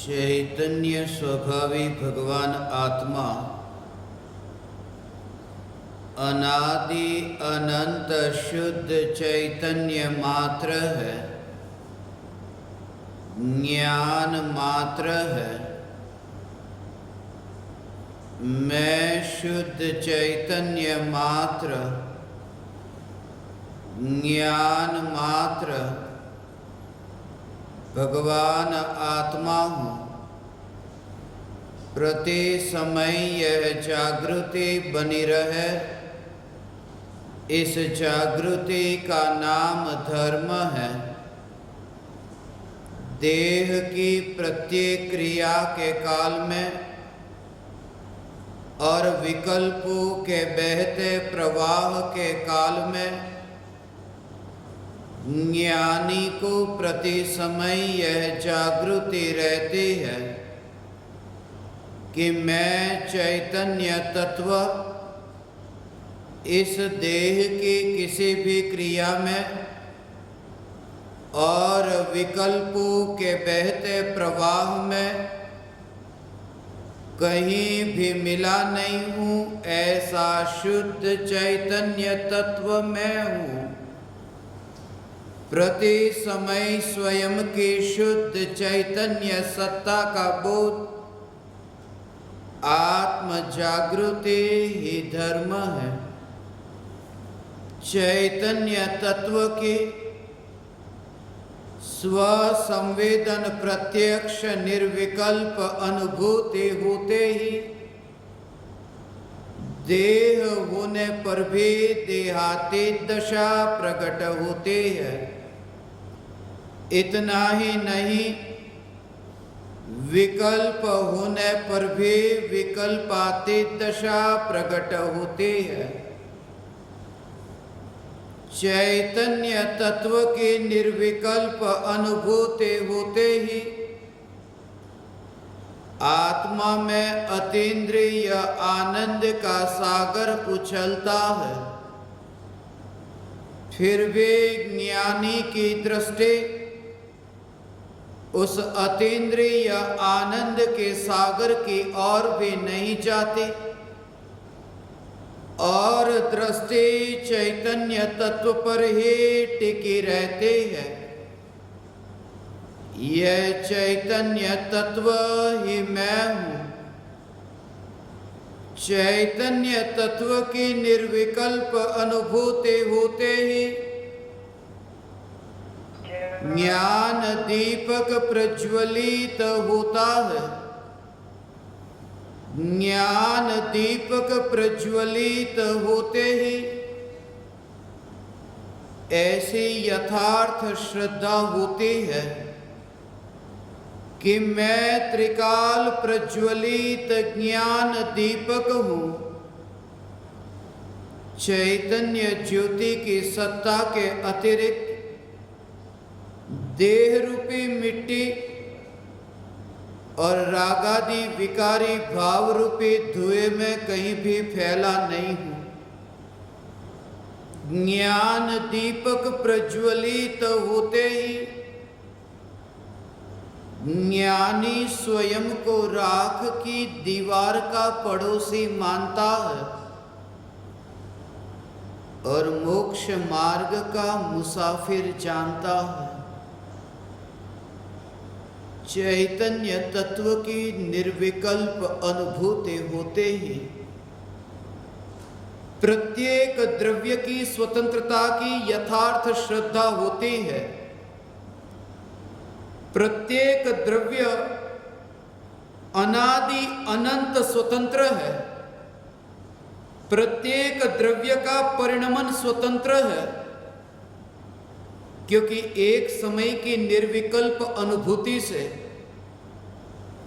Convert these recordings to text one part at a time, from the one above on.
चैतन्य स्वभावी भगवान आत्मा अनादि अनंत शुद्ध चैतन्य मात्र है, ज्ञान मात्र है। मैं शुद्ध चैतन्य मात्र, ज्ञान मात्र भगवान आत्मा हूँ। प्रति समय यह जागृति बनी रहे, इस जागृति का नाम धर्म है। देह की प्रत्येक क्रिया के काल में और विकल्पों के बहते प्रवाह के काल में ज्ञानी को प्रति समय यह जागृति रहती है कि मैं चैतन्य तत्व इस देह की किसी भी क्रिया में और विकल्पों के बहते प्रवाह में कहीं भी मिला नहीं हूँ। ऐसा शुद्ध चैतन्य तत्व मैं हूँ। प्रति समय स्वयं की शुद्ध चैतन्य सत्ता का बोध, आत्म जागृति ही धर्म है। चैतन्य तत्व की स्व संवेदन प्रत्यक्ष निर्विकल्प अनुभूति होते ही देह होने पर भी देहातीत दशा प्रकट होती है। इतना ही नहीं, विकल्प होने पर भी विकल्पातीत दशा प्रकट होती है। चैतन्य तत्व की निर्विकल्प अनुभूति होते ही आत्मा में अतीन्द्रिय आनंद का सागर उछलता है। फिर भी ज्ञानी की दृष्टि उस अतीन्द्रिय आनंद के सागर की ओर भी नहीं जाती और दृष्टि चैतन्य तत्व पर ही टिकी रहती है। यह चैतन्य तत्व ही मैं हूँ। चैतन्य तत्व की निर्विकल्प अनुभूति होते ही ज्ञान दीपक प्रज्वलित होता है। ज्ञान दीपक प्रज्वलित होते ही ऐसी यथार्थ श्रद्धा होती है कि मैं त्रिकाल प्रज्वलित ज्ञान दीपक हूँ। चैतन्य ज्योति की सत्ता के अतिरिक्त देह रूपी मिट्टी और रागादि विकारी भाव रूपी धुएं में कहीं भी फैला नहीं हूँ। ज्ञान दीपक प्रज्वलित होते ही ज्ञानी स्वयं को राख की दीवार का पड़ोसी मानता है और मोक्ष मार्ग का मुसाफिर जानता है। चैतन्य तत्व की निर्विकल्प अनुभूति होते ही प्रत्येक द्रव्य की स्वतंत्रता की यथार्थ श्रद्धा होती है। प्रत्येक द्रव्य अनादि अनंत स्वतंत्र है। प्रत्येक द्रव्य का परिणमन स्वतंत्र है, क्योंकि एक समय की निर्विकल्प अनुभूति से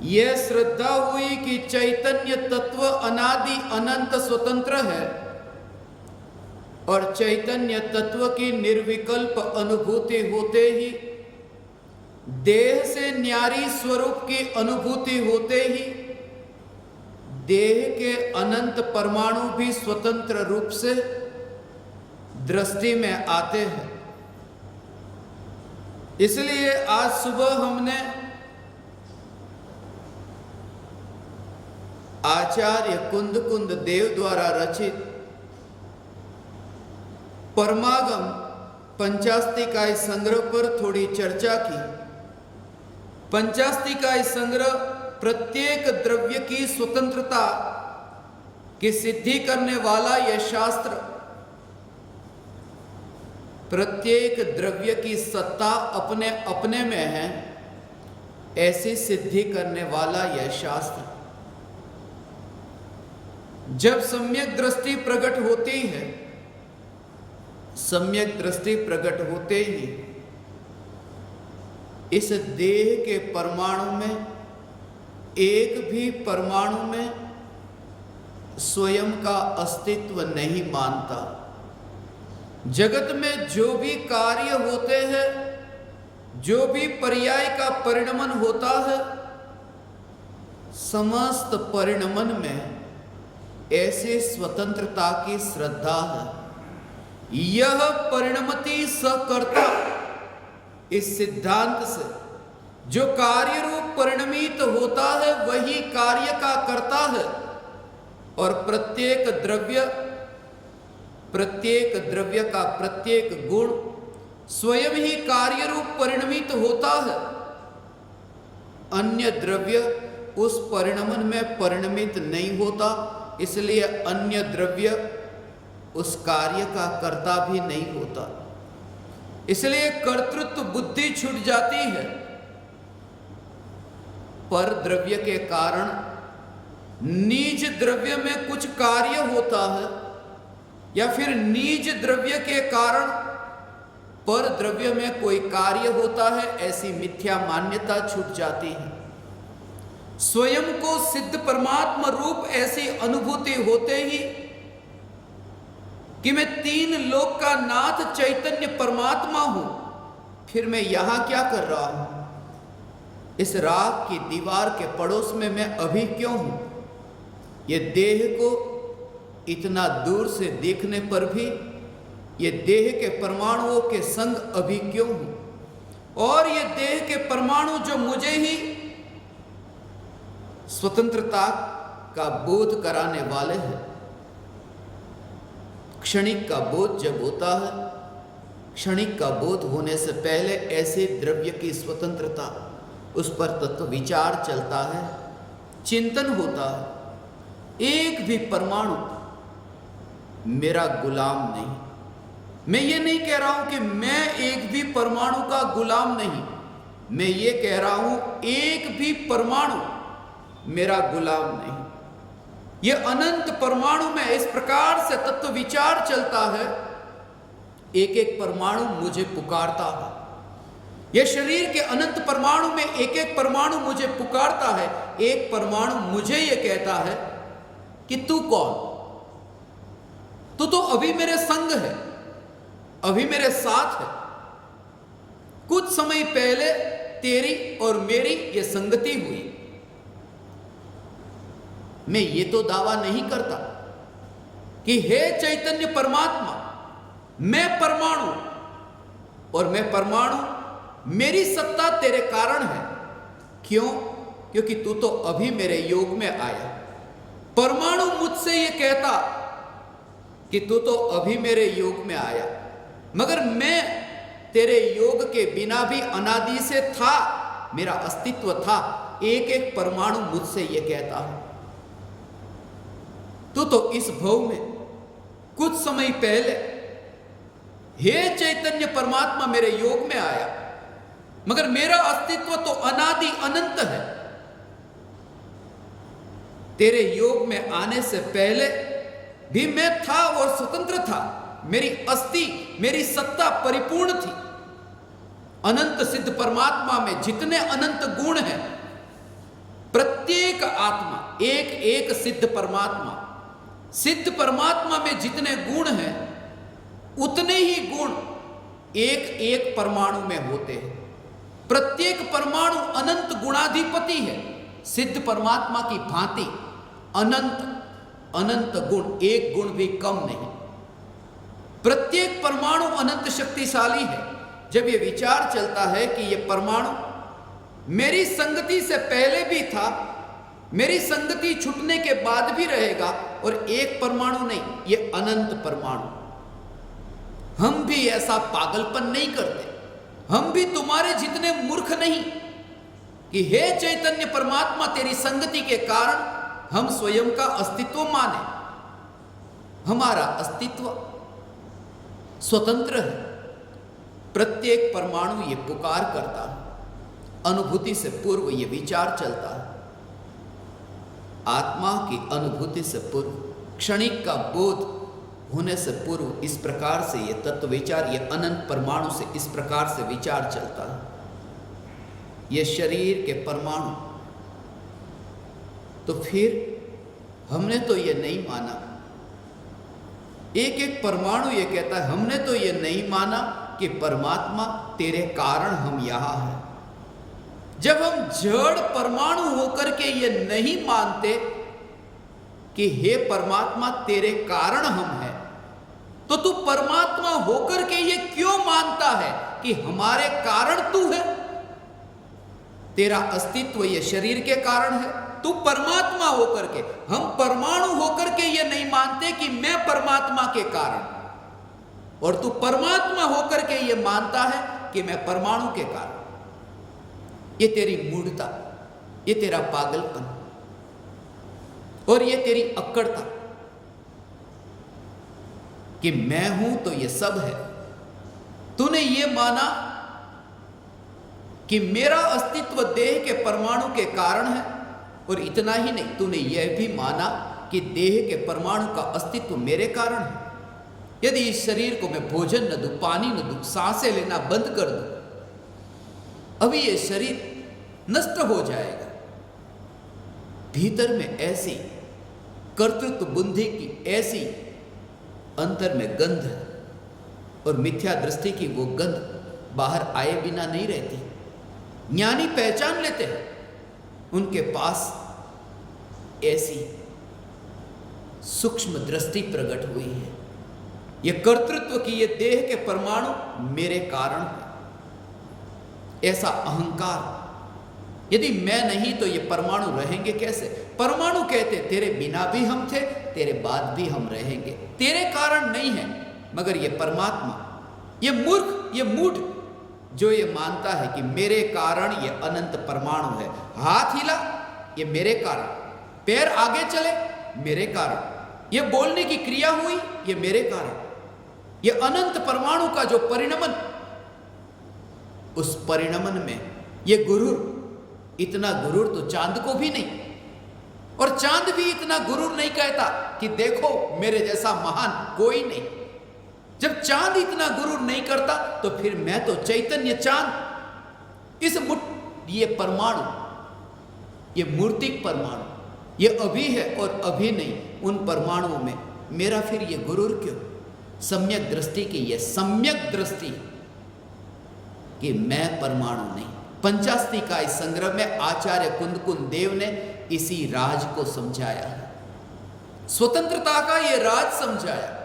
यह श्रद्धा हुई कि चैतन्य तत्व अनादि अनंत स्वतंत्र है और चैतन्य तत्व की निर्विकल्प अनुभूति होते ही देह से न्यारी स्वरूप की अनुभूति होते ही देह के अनंत परमाणु भी स्वतंत्र रूप से दृष्टि में आते हैं। इसलिए आज सुबह हमने आचार्य कुंद कुंद देव द्वारा रचित परमागम पंचास्तिकाय संग्रह पर थोड़ी चर्चा की। पंचास्तिकाय संग्रह प्रत्येक द्रव्य की स्वतंत्रता की सिद्धि करने वाला यह शास्त्र, प्रत्येक द्रव्य की सत्ता अपने अपने में है ऐसी सिद्धि करने वाला यह शास्त्र। जब सम्यक दृष्टि प्रकट होती है, सम्यक दृष्टि प्रकट होते ही इस देह के परमाणु में, एक भी परमाणु में स्वयं का अस्तित्व नहीं मानता। जगत में जो भी कार्य होते हैं, जो भी पर्याय का परिणमन होता है, समस्त परिणमन में ऐसे स्वतंत्रता की श्रद्धा है। यह परिणमति सकर्ता, इस सिद्धांत से जो कार्य रूप परिणमित होता है वही कार्य का करता है, और प्रत्येक द्रव्य का प्रत्येक गुण स्वयं ही कार्य रूप परिणमित होता है। अन्य द्रव्य उस परिणमन में परिणमित नहीं होता, इसलिए अन्य द्रव्य उस कार्य का कर्ता भी नहीं होता। इसलिए कर्तृत्व बुद्धि छूट जाती है। पर द्रव्य के कारण नीज द्रव्य में कुछ कार्य होता है, या फिर नीज द्रव्य के कारण पर द्रव्य में कोई कार्य होता है, ऐसी मिथ्या मान्यता छूट जाती है। स्वयं को सिद्ध परमात्मा रूप ऐसी अनुभूति होते ही कि मैं तीन लोक का नाथ चैतन्य परमात्मा हूं, फिर मैं यहां क्या कर रहा हूं? इस राख की दीवार के पड़ोस में मैं अभी क्यों हूं? ये देह को इतना दूर से देखने पर भी ये देह के परमाणुओं के संग अभी क्यों हूं? और ये देह के परमाणु जो मुझे ही स्वतंत्रता का बोध कराने वाले हैं। क्षणिक का बोध जब होता है, क्षणिक का बोध होने से पहले ऐसे द्रव्य की स्वतंत्रता, उस पर तत्व विचार चलता है, चिंतन होता है। एक भी परमाणु मेरा गुलाम नहीं। मैं ये नहीं कह रहा हूं कि मैं एक भी परमाणु का गुलाम नहीं, मैं ये कह रहा हूं एक भी परमाणु मेरा गुलाम नहीं। ये अनंत परमाणु में इस प्रकार से तत्व विचार चलता है, एक एक परमाणु मुझे पुकारता है। यह शरीर के अनंत परमाणु में एक एक परमाणु मुझे पुकारता है। एक परमाणु मुझे यह कहता है कि तू कौन? तू तो अभी मेरे संग है, अभी मेरे साथ है। कुछ समय पहले तेरी और मेरी ये संगति हुई। मैं ये तो दावा नहीं करता कि हे चैतन्य परमात्मा, मैं परमाणु और मैं परमाणु, मेरी सत्ता तेरे कारण है। क्यों? क्योंकि तू तो अभी मेरे योग में आया। परमाणु मुझसे ये कहता कि तू तो अभी मेरे योग में आया, मगर मैं तेरे योग के बिना भी अनादि से था, मेरा अस्तित्व था। एक एक परमाणु मुझसे ये कहता है तू तो इस भव में कुछ समय पहले हे चैतन्य परमात्मा मेरे योग में आया, मगर मेरा अस्तित्व तो अनादि अनंत है। तेरे योग में आने से पहले भी मैं था और स्वतंत्र था। मेरी अस्थि, मेरी सत्ता परिपूर्ण थी। अनंत सिद्ध परमात्मा में जितने अनंत गुण हैं, प्रत्येक आत्मा एक एक सिद्ध परमात्मा, सिद्ध परमात्मा में जितने गुण हैं उतने ही गुण एक एक परमाणु में होते हैं। प्रत्येक परमाणु अनंत गुणाधिपति है। सिद्ध परमात्मा की भांति अनंत अनंत गुण, एक गुण भी कम नहीं। प्रत्येक परमाणु अनंत शक्तिशाली है। जब यह विचार चलता है कि यह परमाणु मेरी संगति से पहले भी था मेरी संगति छूटने के बाद भी रहेगा, और एक परमाणु नहीं, ये अनंत परमाणु। हम भी ऐसा पागलपन नहीं करते, हम भी तुम्हारे जितने मूर्ख नहीं कि हे चैतन्य परमात्मा तेरी संगति के कारण हम स्वयं का अस्तित्व माने। हमारा अस्तित्व स्वतंत्र है। प्रत्येक परमाणु ये पुकार करता है, अनुभूति से पूर्व ये विचार चलता है। आत्मा की अनुभूति से पूर्व, क्षणिक का बोध होने से पूर्व इस प्रकार से ये तत्व विचार, ये अनंत परमाणु से इस प्रकार से विचार चलता है। ये शरीर के परमाणु, तो फिर हमने तो ये नहीं माना, एक एक परमाणु ये कहता है हमने तो ये नहीं माना कि परमात्मा तेरे कारण हम यहां हैं। जब हम जड़ परमाणु होकर के ये नहीं मानते कि हे परमात्मा तेरे कारण हम हैं, तो तू परमात्मा होकर के ये क्यों मानता है कि हमारे कारण तू है? तेरा अस्तित्व ये शरीर के कारण है, तू परमात्मा होकर के, हम परमाणु होकर के ये नहीं मानते कि मैं परमात्मा के कारण, और तू परमात्मा होकर के ये मानता है कि मैं परमाणु के कारण। ये तेरी मूढ़ता, ये तेरा पागलपन, और ये तेरी अक्कड़ता कि मैं हूं तो ये सब है। तूने ये माना कि मेरा अस्तित्व देह के परमाणु के कारण है, और इतना ही नहीं, तूने यह भी माना कि देह के परमाणु का अस्तित्व मेरे कारण है। यदि इस शरीर को मैं भोजन न दूं, पानी न दूं, सांसें लेना बंद कर दूं, अभी ये शरीर नष्ट हो जाएगा। भीतर में ऐसी कर्तृत्व बुद्धि की ऐसी अंतर में गंध है, और मिथ्या दृष्टि की वो गंध बाहर आए बिना नहीं रहती। ज्ञानी पहचान लेते हैं, उनके पास ऐसी सूक्ष्म दृष्टि प्रकट हुई है। ये कर्तृत्व की, ये देह के परमाणु मेरे कारण है, ऐसा अहंकार। यदि मैं नहीं तो ये परमाणु रहेंगे कैसे? परमाणु कहते तेरे बिना भी हम थे, तेरे बाद भी हम रहेंगे, तेरे कारण नहीं है। मगर ये परमात्मा, ये मूर्ख, ये मूढ़ जो ये मानता है कि मेरे कारण ये अनंत परमाणु है, हाथ हिला ये मेरे कारण, पैर आगे चले मेरे कारण, ये बोलने की क्रिया हुई ये मेरे कारण, ये अनंत परमाणु का जो परिणमन, उस परिणमन में ये गुरूर, इतना गुरूर तो चांद को भी नहीं, और चांद भी इतना गुरूर नहीं कहता कि देखो मेरे जैसा महान कोई नहीं। जब चांद इतना गुरूर नहीं करता तो फिर मैं तो चैतन्य चांद, इस ये परमाणु, ये मूर्तिक परमाणु, ये अभी है और अभी नहीं, उन परमाणुओं में मेरा फिर ये गुरूर क्यों? सम्यक दृष्टि की ये सम्यक दृष्टि कि मैं परमाणु नहीं। पंचास्ति का इस संग्रह में आचार्य कुंदकुंद देव ने इसी राज को समझाया है, स्वतंत्रता का ये राज समझाया।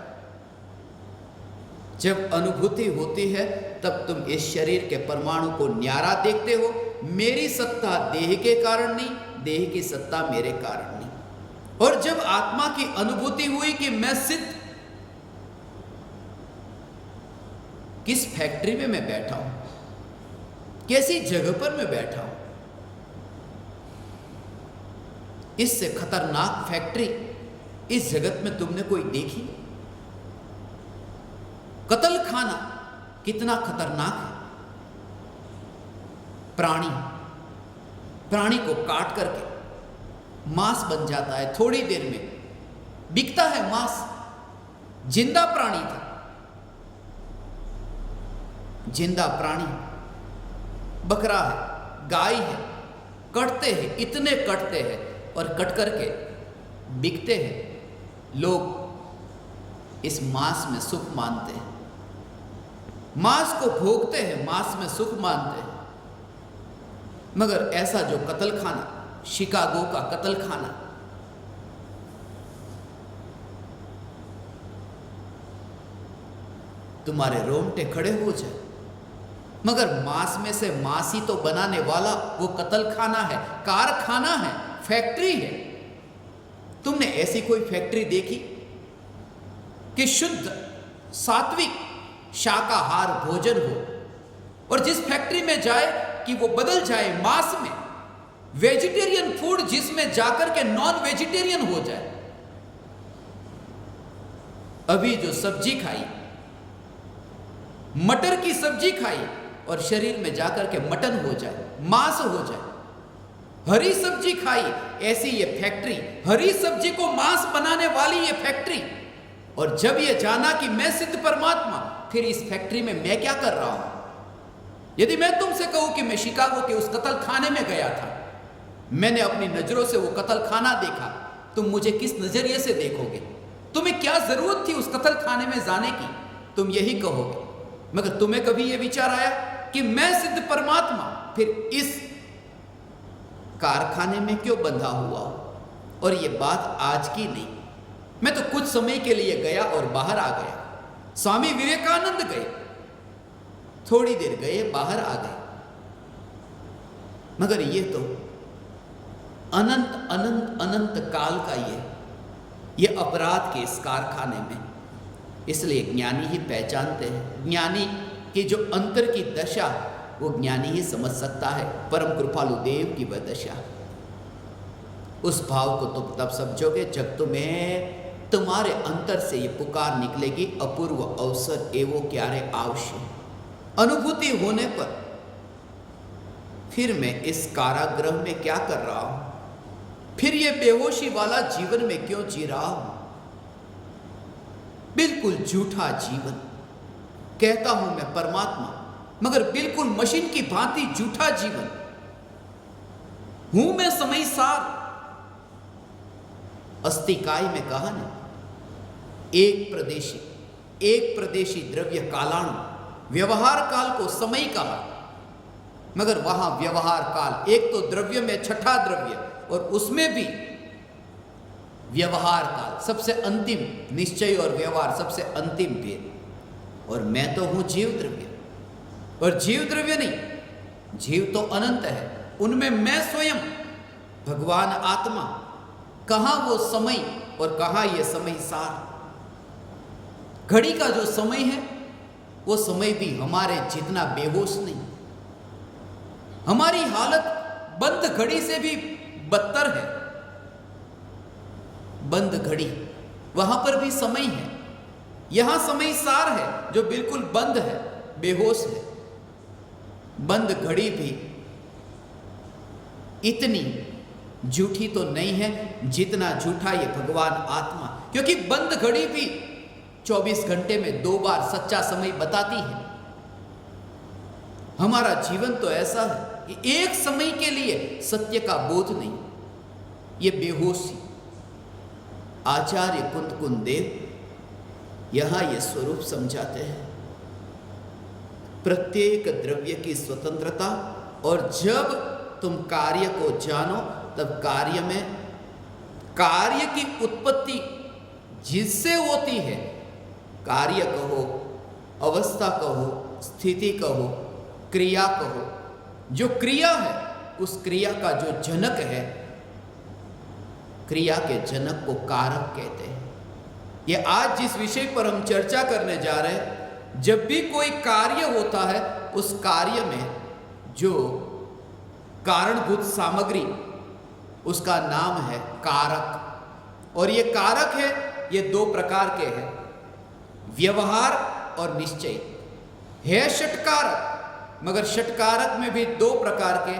जब अनुभूति होती है तब तुम इस शरीर के परमाणु को न्यारा देखते हो। मेरी सत्ता देह के कारण नहीं, देह की सत्ता मेरे कारण नहीं। और जब आत्मा की अनुभूति हुई कि मैं सिद्ध, किस फैक्ट्री में मैं बैठा हूं, कैसी जगह पर मैं बैठा हूं, इससे खतरनाक फैक्ट्री इस जगत में तुमने कोई देखी? कत्ल खाना कितना खतरनाक है। प्राणी को काट करके मांस बन जाता है, थोड़ी देर में बिकता है मांस। जिंदा प्राणी था, जिंदा प्राणी, बकरा है, गाय है, कटते हैं, इतने कटते हैं और कट करके बिकते हैं। लोग इस मांस में सुख मानते हैं, मांस को भोगते हैं, मांस में सुख मानते हैं। मगर ऐसा जो कत्ल खाना, शिकागो का कत्ल खाना, तुम्हारे रोंगटे खड़े हो जाए। मगर मांस में से मांस ही तो बनाने वाला वो कत्ल खाना है, कारखाना है, फैक्ट्री है। तुमने ऐसी कोई फैक्ट्री देखी कि शुद्ध सात्विक शाकाहार भोजन हो, और जिस फैक्ट्री में जाए कि वो बदल जाए मांस में, वेजिटेरियन फूड जिसमें जाकर के नॉन वेजिटेरियन हो जाए। अभी जो सब्जी खाई, मटर की सब्जी खाई, और शरीर में जाकर के मटन हो जाए, मांस हो जाए। हरी सब्जी खाई, ऐसी ये फैक्ट्री, हरी सब्जी को मांस बनाने वाली ये फैक्ट्री। और जब ये जाना कि मैं सिद्ध परमात्मा, फिर इस फैक्ट्री में मैं क्या कर रहा हूं? यदि मैं तुमसे कहूं कि मैं शिकागो के उस कत्ल खाने में गया था, मैंने अपनी नजरों से वो कत्ल खाना देखा, तुम मुझे किस नजरिए से देखोगे? तुम्हें क्या जरूरत थी उस कत्ल खाने में जाने की? तुम यही कहोगे। मगर तुम्हें कभी यह विचार आया कि मैं सिद्ध परमात्मा फिर इस कारखाने में क्यों बंधा हुआ हूं? और यह बात आज की नहीं, मैं तो कुछ समय के लिए गया और बाहर आ गया। स्वामी विवेकानंद गए, थोड़ी देर गए, बाहर आ गए। मगर ये तो अनंत अनंत अनंत काल का ये अपराध के इस कारखाने में। इसलिए ज्ञानी ही पहचानते हैं। ज्ञानी की जो अंतर की दशा, वो ज्ञानी ही समझ सकता है। परम कृपालु देव की वह दशा, उस भाव को तुम तब समझोगे जब तुम्हें तुम्हारे अंतर से ये पुकार निकलेगी, अपूर्व अवसर एवो क्यारे आवश्य। अनुभूति होने पर फिर मैं इस कारागृह में क्या कर रहा हूं? फिर ये बेहोशी वाला जीवन में क्यों जी रहा हूं? बिल्कुल झूठा जीवन। कहता हूं मैं परमात्मा, मगर बिल्कुल मशीन की भांति झूठा जीवन। हूं मैं समय सार। अस्तिकाय में कहा ना, एक प्रदेशी द्रव्य कालाणु, व्यवहार काल को समय कहा। मगर वहां व्यवहार काल, एक तो द्रव्य में छठा द्रव्य, और उसमें भी व्यवहार काल सबसे अंतिम, निश्चय और व्यवहार सबसे अंतिम भेद। और मैं तो हूं जीव द्रव्य, और जीव द्रव्य नहीं, जीव तो अनंत है, उनमें मैं स्वयं भगवान आत्मा। कहां वो समय और कहां ये समय सार। घड़ी का जो समय है, वो समय भी हमारे जितना बेहोश नहीं। हमारी हालत बंद घड़ी से भी बदतर है। बंद घड़ी, वहां पर भी समय है, यहां समय सार है जो बिल्कुल बंद है, बेहोश है। बंद घड़ी भी इतनी झूठी तो नहीं है जितना झूठा ये भगवान आत्मा, क्योंकि बंद घड़ी भी 24 घंटे में 2 बार सच्चा समय बताती है। हमारा जीवन तो ऐसा है कि एक समय के लिए सत्य का बोध नहीं, ये बेहोशी। आचार्य कुंद देव यहां ये स्वरूप समझाते हैं, प्रत्येक द्रव्य की स्वतंत्रता। और जब तुम कार्य को जानो, तब कार्य में कार्य की उत्पत्ति जिससे होती है, कार्य कहो, अवस्था कहो, स्थिति कहो, क्रिया कहो, जो क्रिया है उस क्रिया का जो जनक है, क्रिया के जनक को कारक कहते हैं। ये आज जिस विषय पर हम चर्चा करने जा रहे हैं, जब भी कोई कार्य होता है, उस कार्य में जो कारणभूत सामग्री, उसका नाम है कारक। और ये कारक है, ये 2 प्रकार के हैं, व्यवहार और निश्चय है। षटकारक, मगर षटकारक में भी 2 प्रकार के,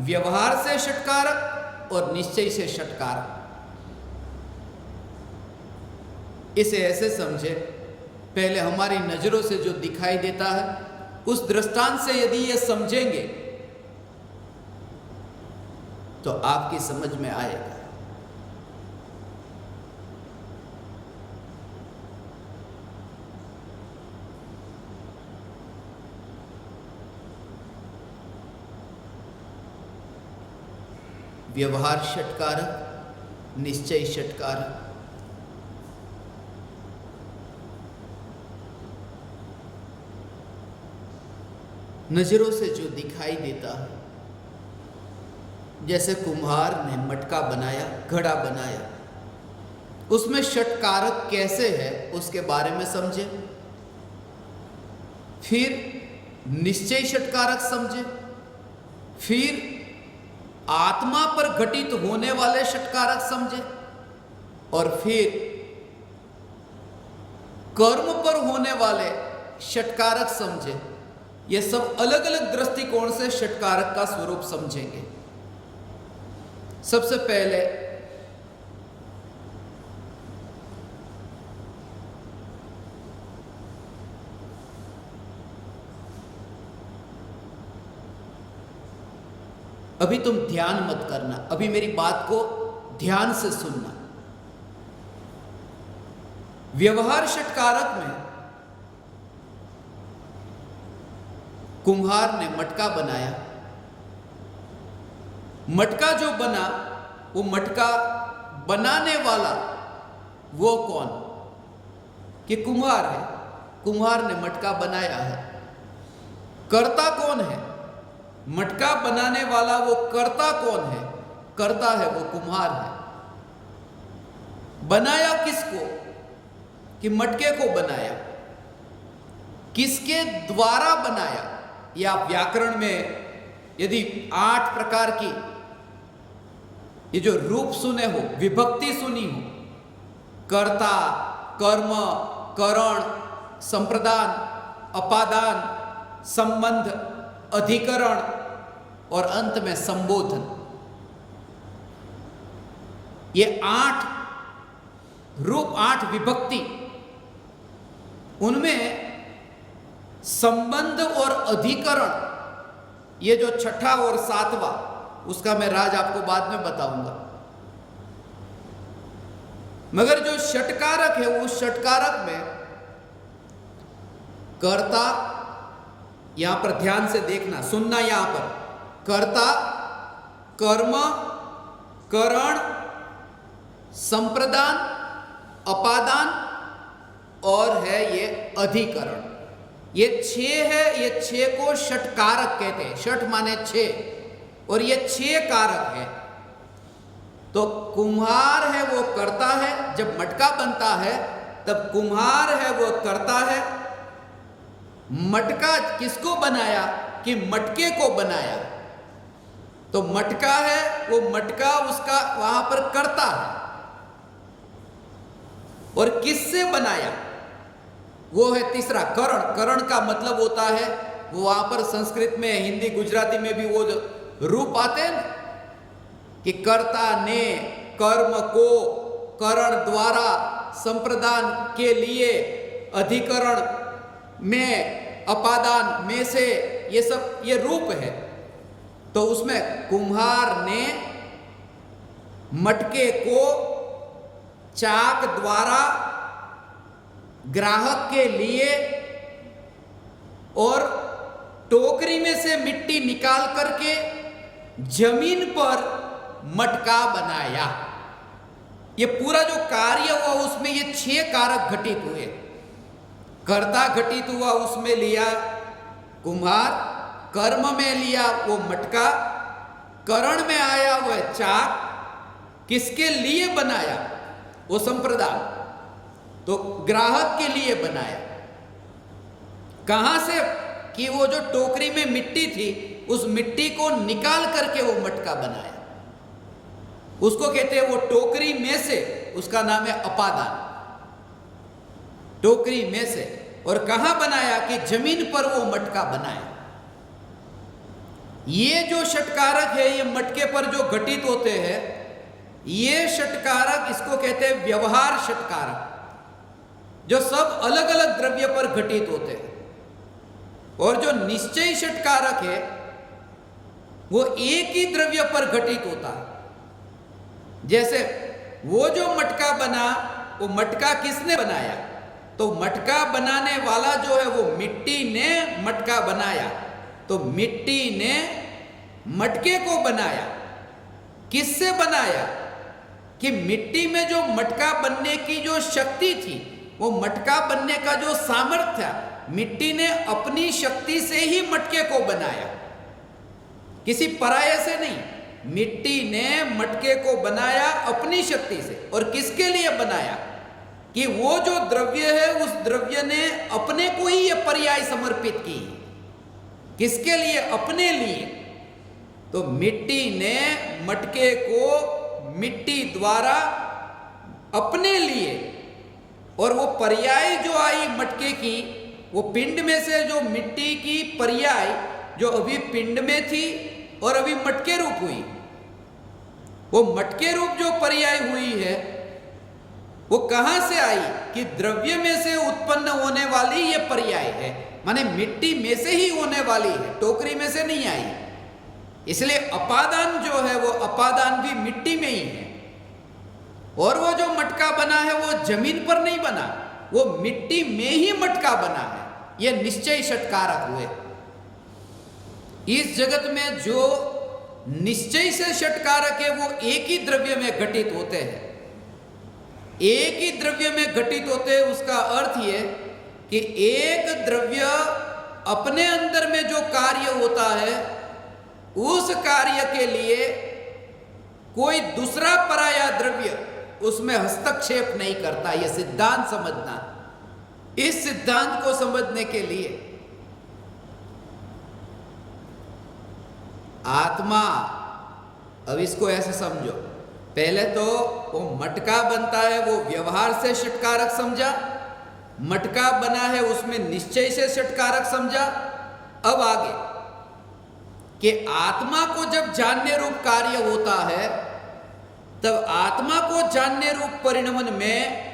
व्यवहार से षटकारक और निश्चय से षटकारक। इसे ऐसे समझे, पहले हमारी नजरों से जो दिखाई देता है, उस दृष्टांत से यदि ये समझेंगे तो आपकी समझ में आएगा। व्यवहार षटकारक, निश्चय षटकारक। नजरों से जो दिखाई देता है, जैसे कुम्हार ने मटका बनाया, घड़ा बनाया, उसमें षटकारक कैसे है उसके बारे में समझे, फिर निश्चय षटकारक समझे, फिर आत्मा पर घटित होने वाले षटकारक समझे, और फिर कर्म पर होने वाले षटकारक समझे। ये सब अलग अलग दृष्टिकोण से षटकारक का स्वरूप समझेंगे। सबसे पहले अभी तुम ध्यान मत करना, अभी मेरी बात को ध्यान से सुनना। व्यवहार षटकारक में कुम्हार ने मटका बनाया, मटका जो बना वो मटका बनाने वाला वो कौन, कि कुम्हार है, कुम्हार ने मटका बनाया है। कर्ता कौन है, मटका बनाने वाला वो कर्ता कौन है, कर्ता है वो कुम्हार है। बनाया किसको, कि मटके को बनाया, किसके द्वारा बनाया। या व्याकरण में यदि 8 प्रकार की ये जो रूप सुने हो, विभक्ति सुनी हो, कर्ता, कर्म, करण, संप्रदान, अपादान, संबंध, अधिकरण और अंत में संबोधन, ये 8 रूप, 8 विभक्ति, उनमें संबंध और अधिकरण, ये जो छठा और 7वां, उसका मैं राज आपको बाद में बताऊंगा। मगर जो षटकारक है, वो षटकारक में कर्ता, यहां पर ध्यान से देखना, सुनना, यहां पर कर्ता, कर्म, करण, संप्रदान, अपादान और है ये अधिकरण। ये 6 है, ये 6 को षटकारक कहते हैं। षट माने 6 और ये 6 कारक है। तो कुम्हार है वो करता है, जब मटका बनता है तब कुम्हार है वो करता है। मटका किसको बनाया, कि मटके को बनाया, तो मटका है वो मटका उसका वहां पर करता है। और किससे बनाया, वो है तीसरा करण। करण का मतलब होता है, वो वहां पर संस्कृत में, हिंदी, गुजराती में भी वो रूप आते हैं कि कर्ता ने कर्म को करण द्वारा, संप्रदान के लिए, अधिकरण में, अपादान में से, ये सब ये रूप है। तो उसमें कुम्हार ने मटके को चाक द्वारा ग्राहक के लिए और टोकरी में से मिट्टी निकाल करके जमीन पर मटका बनाया। ये पूरा जो कार्य हुआ उसमें ये 6 कारक घटित हुए। कर्ता घटित हुआ, उसमें लिया कुम्हार, कर्म में लिया वो मटका, करण में आया वह चाक, किसके लिए बनाया, वो संप्रदान, तो ग्राहक के लिए बनाया। कहां से, कि वो जो टोकरी में मिट्टी थी उस मिट्टी को निकाल करके वो मटका बनाया। उसको कहते हैं वो टोकरी में से, उसका नाम है अपादान, टोकरी में से। और कहां बनाया, कि जमीन पर वो मटका बनाया। ये जो षटकारक है, ये मटके पर जो घटित होते हैं, ये षटकारक, इसको कहते हैं व्यवहार षटकारक, जो सब अलग अलग द्रव्य पर घटित होते हैं। और जो निश्चय षटकारक है वो एक ही द्रव्य पर घटित होता है। जैसे वो जो मटका बना, वो मटका किसने बनाया, तो मटका बनाने वाला जो है वो मिट्टी ने मटका बनाया, तो मिट्टी ने मटके को बनाया। किससे बनाया, कि मिट्टी में जो मटका बनने की जो शक्ति थी, वो मटका बनने का जो सामर्थ्य, मिट्टी ने अपनी शक्ति से ही मटके को बनाया, किसी पराये से नहीं। मिट्टी ने मटके को बनाया अपनी शक्ति से। और किसके लिए बनाया? कि वो जो द्रव्य है उस द्रव्य ने अपने को ही ये पर्याय समर्पित की। किसके लिए? अपने लिए। तो मिट्टी ने मटके को मिट्टी द्वारा अपने लिए, और वो पर्याय जो आई मटके की, वो पिंड में से जो मिट्टी की पर्याय जो अभी पिंड में थी और अभी मटके रूप हुई, वो मटके रूप जो पर्याय हुई है वो कहां से आई? कि द्रव्य में से उत्पन्न होने वाली ये पर्याय है, माने मिट्टी में से ही होने वाली है, टोकरी में से नहीं आई। इसलिए अपादान जो है वो अपादान भी मिट्टी में ही है। और वो जो मटका बना है वो जमीन पर नहीं बना, वो मिट्टी में ही मटका बना है। ये निश्चय षटकारक हुए। इस जगत में जो निश्चय से षटकारक है वो एक ही द्रव्य में घटित होते हैं। एक ही द्रव्य में घटित होते हैं, उसका अर्थ ये कि एक द्रव्य अपने अंदर में जो कार्य होता है उस कार्य के लिए कोई दूसरा पराया द्रव्य उसमें हस्तक्षेप नहीं करता। यह सिद्धांत समझना। इस सिद्धांत को समझने के लिए आत्मा, अब इसको ऐसे समझो, पहले तो वो मटका बनता है वो व्यवहार से षटकारक समझा, मटका बना है उसमें निश्चय से षटकारक समझा। अब आगे कि आत्मा को जब जानने रूप कार्य होता है तब आत्मा को जानने रूप परिणमन में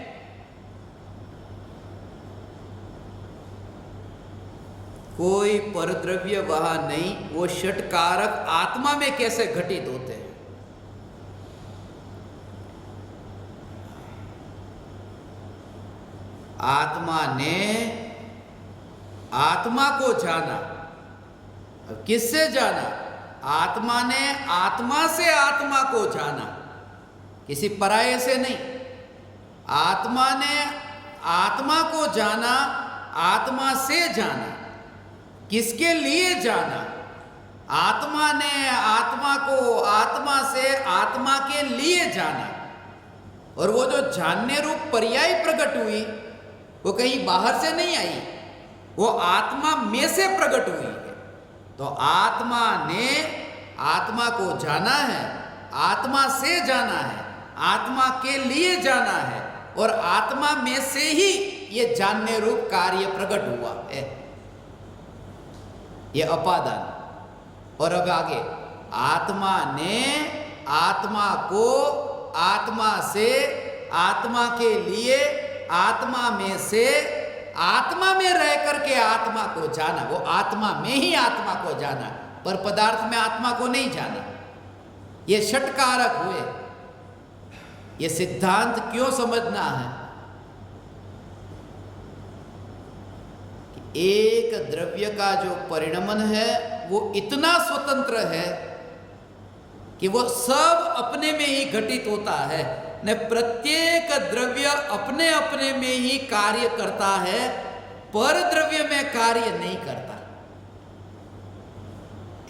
कोई परद्रव्य वहां नहीं। वो षटकारक आत्मा में कैसे घटित होते हैं? आत्मा ने आत्मा को जाना। अब किससे जाना? आत्मा ने आत्मा से आत्मा को जाना, किसी पराये से नहीं। आत्मा ने आत्मा को जाना, आत्मा से जाना। किसके लिए जाना? आत्मा ने आत्मा को आत्मा से आत्मा के लिए जाना। और वो जो जानने रूप पर्याय प्रकट हुई वो कहीं बाहर से नहीं आई, वो आत्मा में से प्रकट हुई है। तो आत्मा ने आत्मा को जाना है, आत्मा से जाना है, आत्मा के लिए जाना है, और आत्मा में से ही ये जानने रूप कार्य प्रकट हुआ है, ये अपादान। और अब आगे, आत्मा ने आत्मा को आत्मा से आत्मा के लिए आत्मा में से आत्मा में रह करके आत्मा को जाना। वो आत्मा में ही आत्मा को जाना, पर पदार्थ में आत्मा को नहीं जाना। ये षटकारक हुए। ये सिद्धांत क्यों समझना है? एक द्रव्य का जो परिणमन है वो इतना स्वतंत्र है कि वो सब अपने में ही घटित होता है। न प्रत्येक द्रव्य अपने अपने में ही कार्य करता है, पर द्रव्य में कार्य नहीं करता।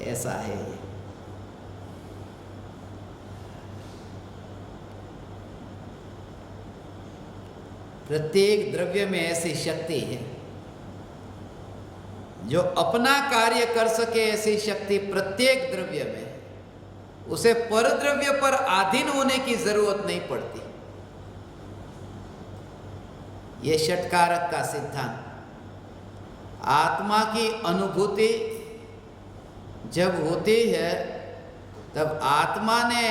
ऐसा है ये। प्रत्येक द्रव्य में ऐसी शक्ति है जो अपना कार्य कर सके। ऐसी शक्ति प्रत्येक द्रव्य में है। उसे परद्रव्य पर अधीन होने की जरूरत नहीं पड़ती। यह षटकारक का सिद्धांत। आत्मा की अनुभूति जब होती है तब आत्मा ने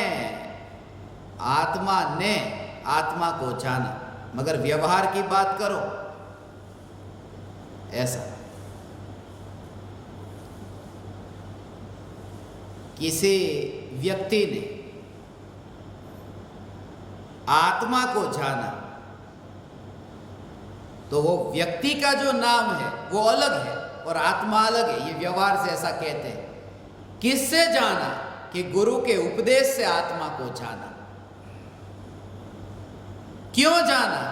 आत्मा को जाना। मगर व्यवहार की बात करो, ऐसा किसी व्यक्ति ने आत्मा को जाना तो वो व्यक्ति का जो नाम है वो अलग है और आत्मा अलग है। ये व्यवहार से ऐसा कहते हैं। किससे जाना? कि गुरु के उपदेश से आत्मा को जाना। क्यों जाना?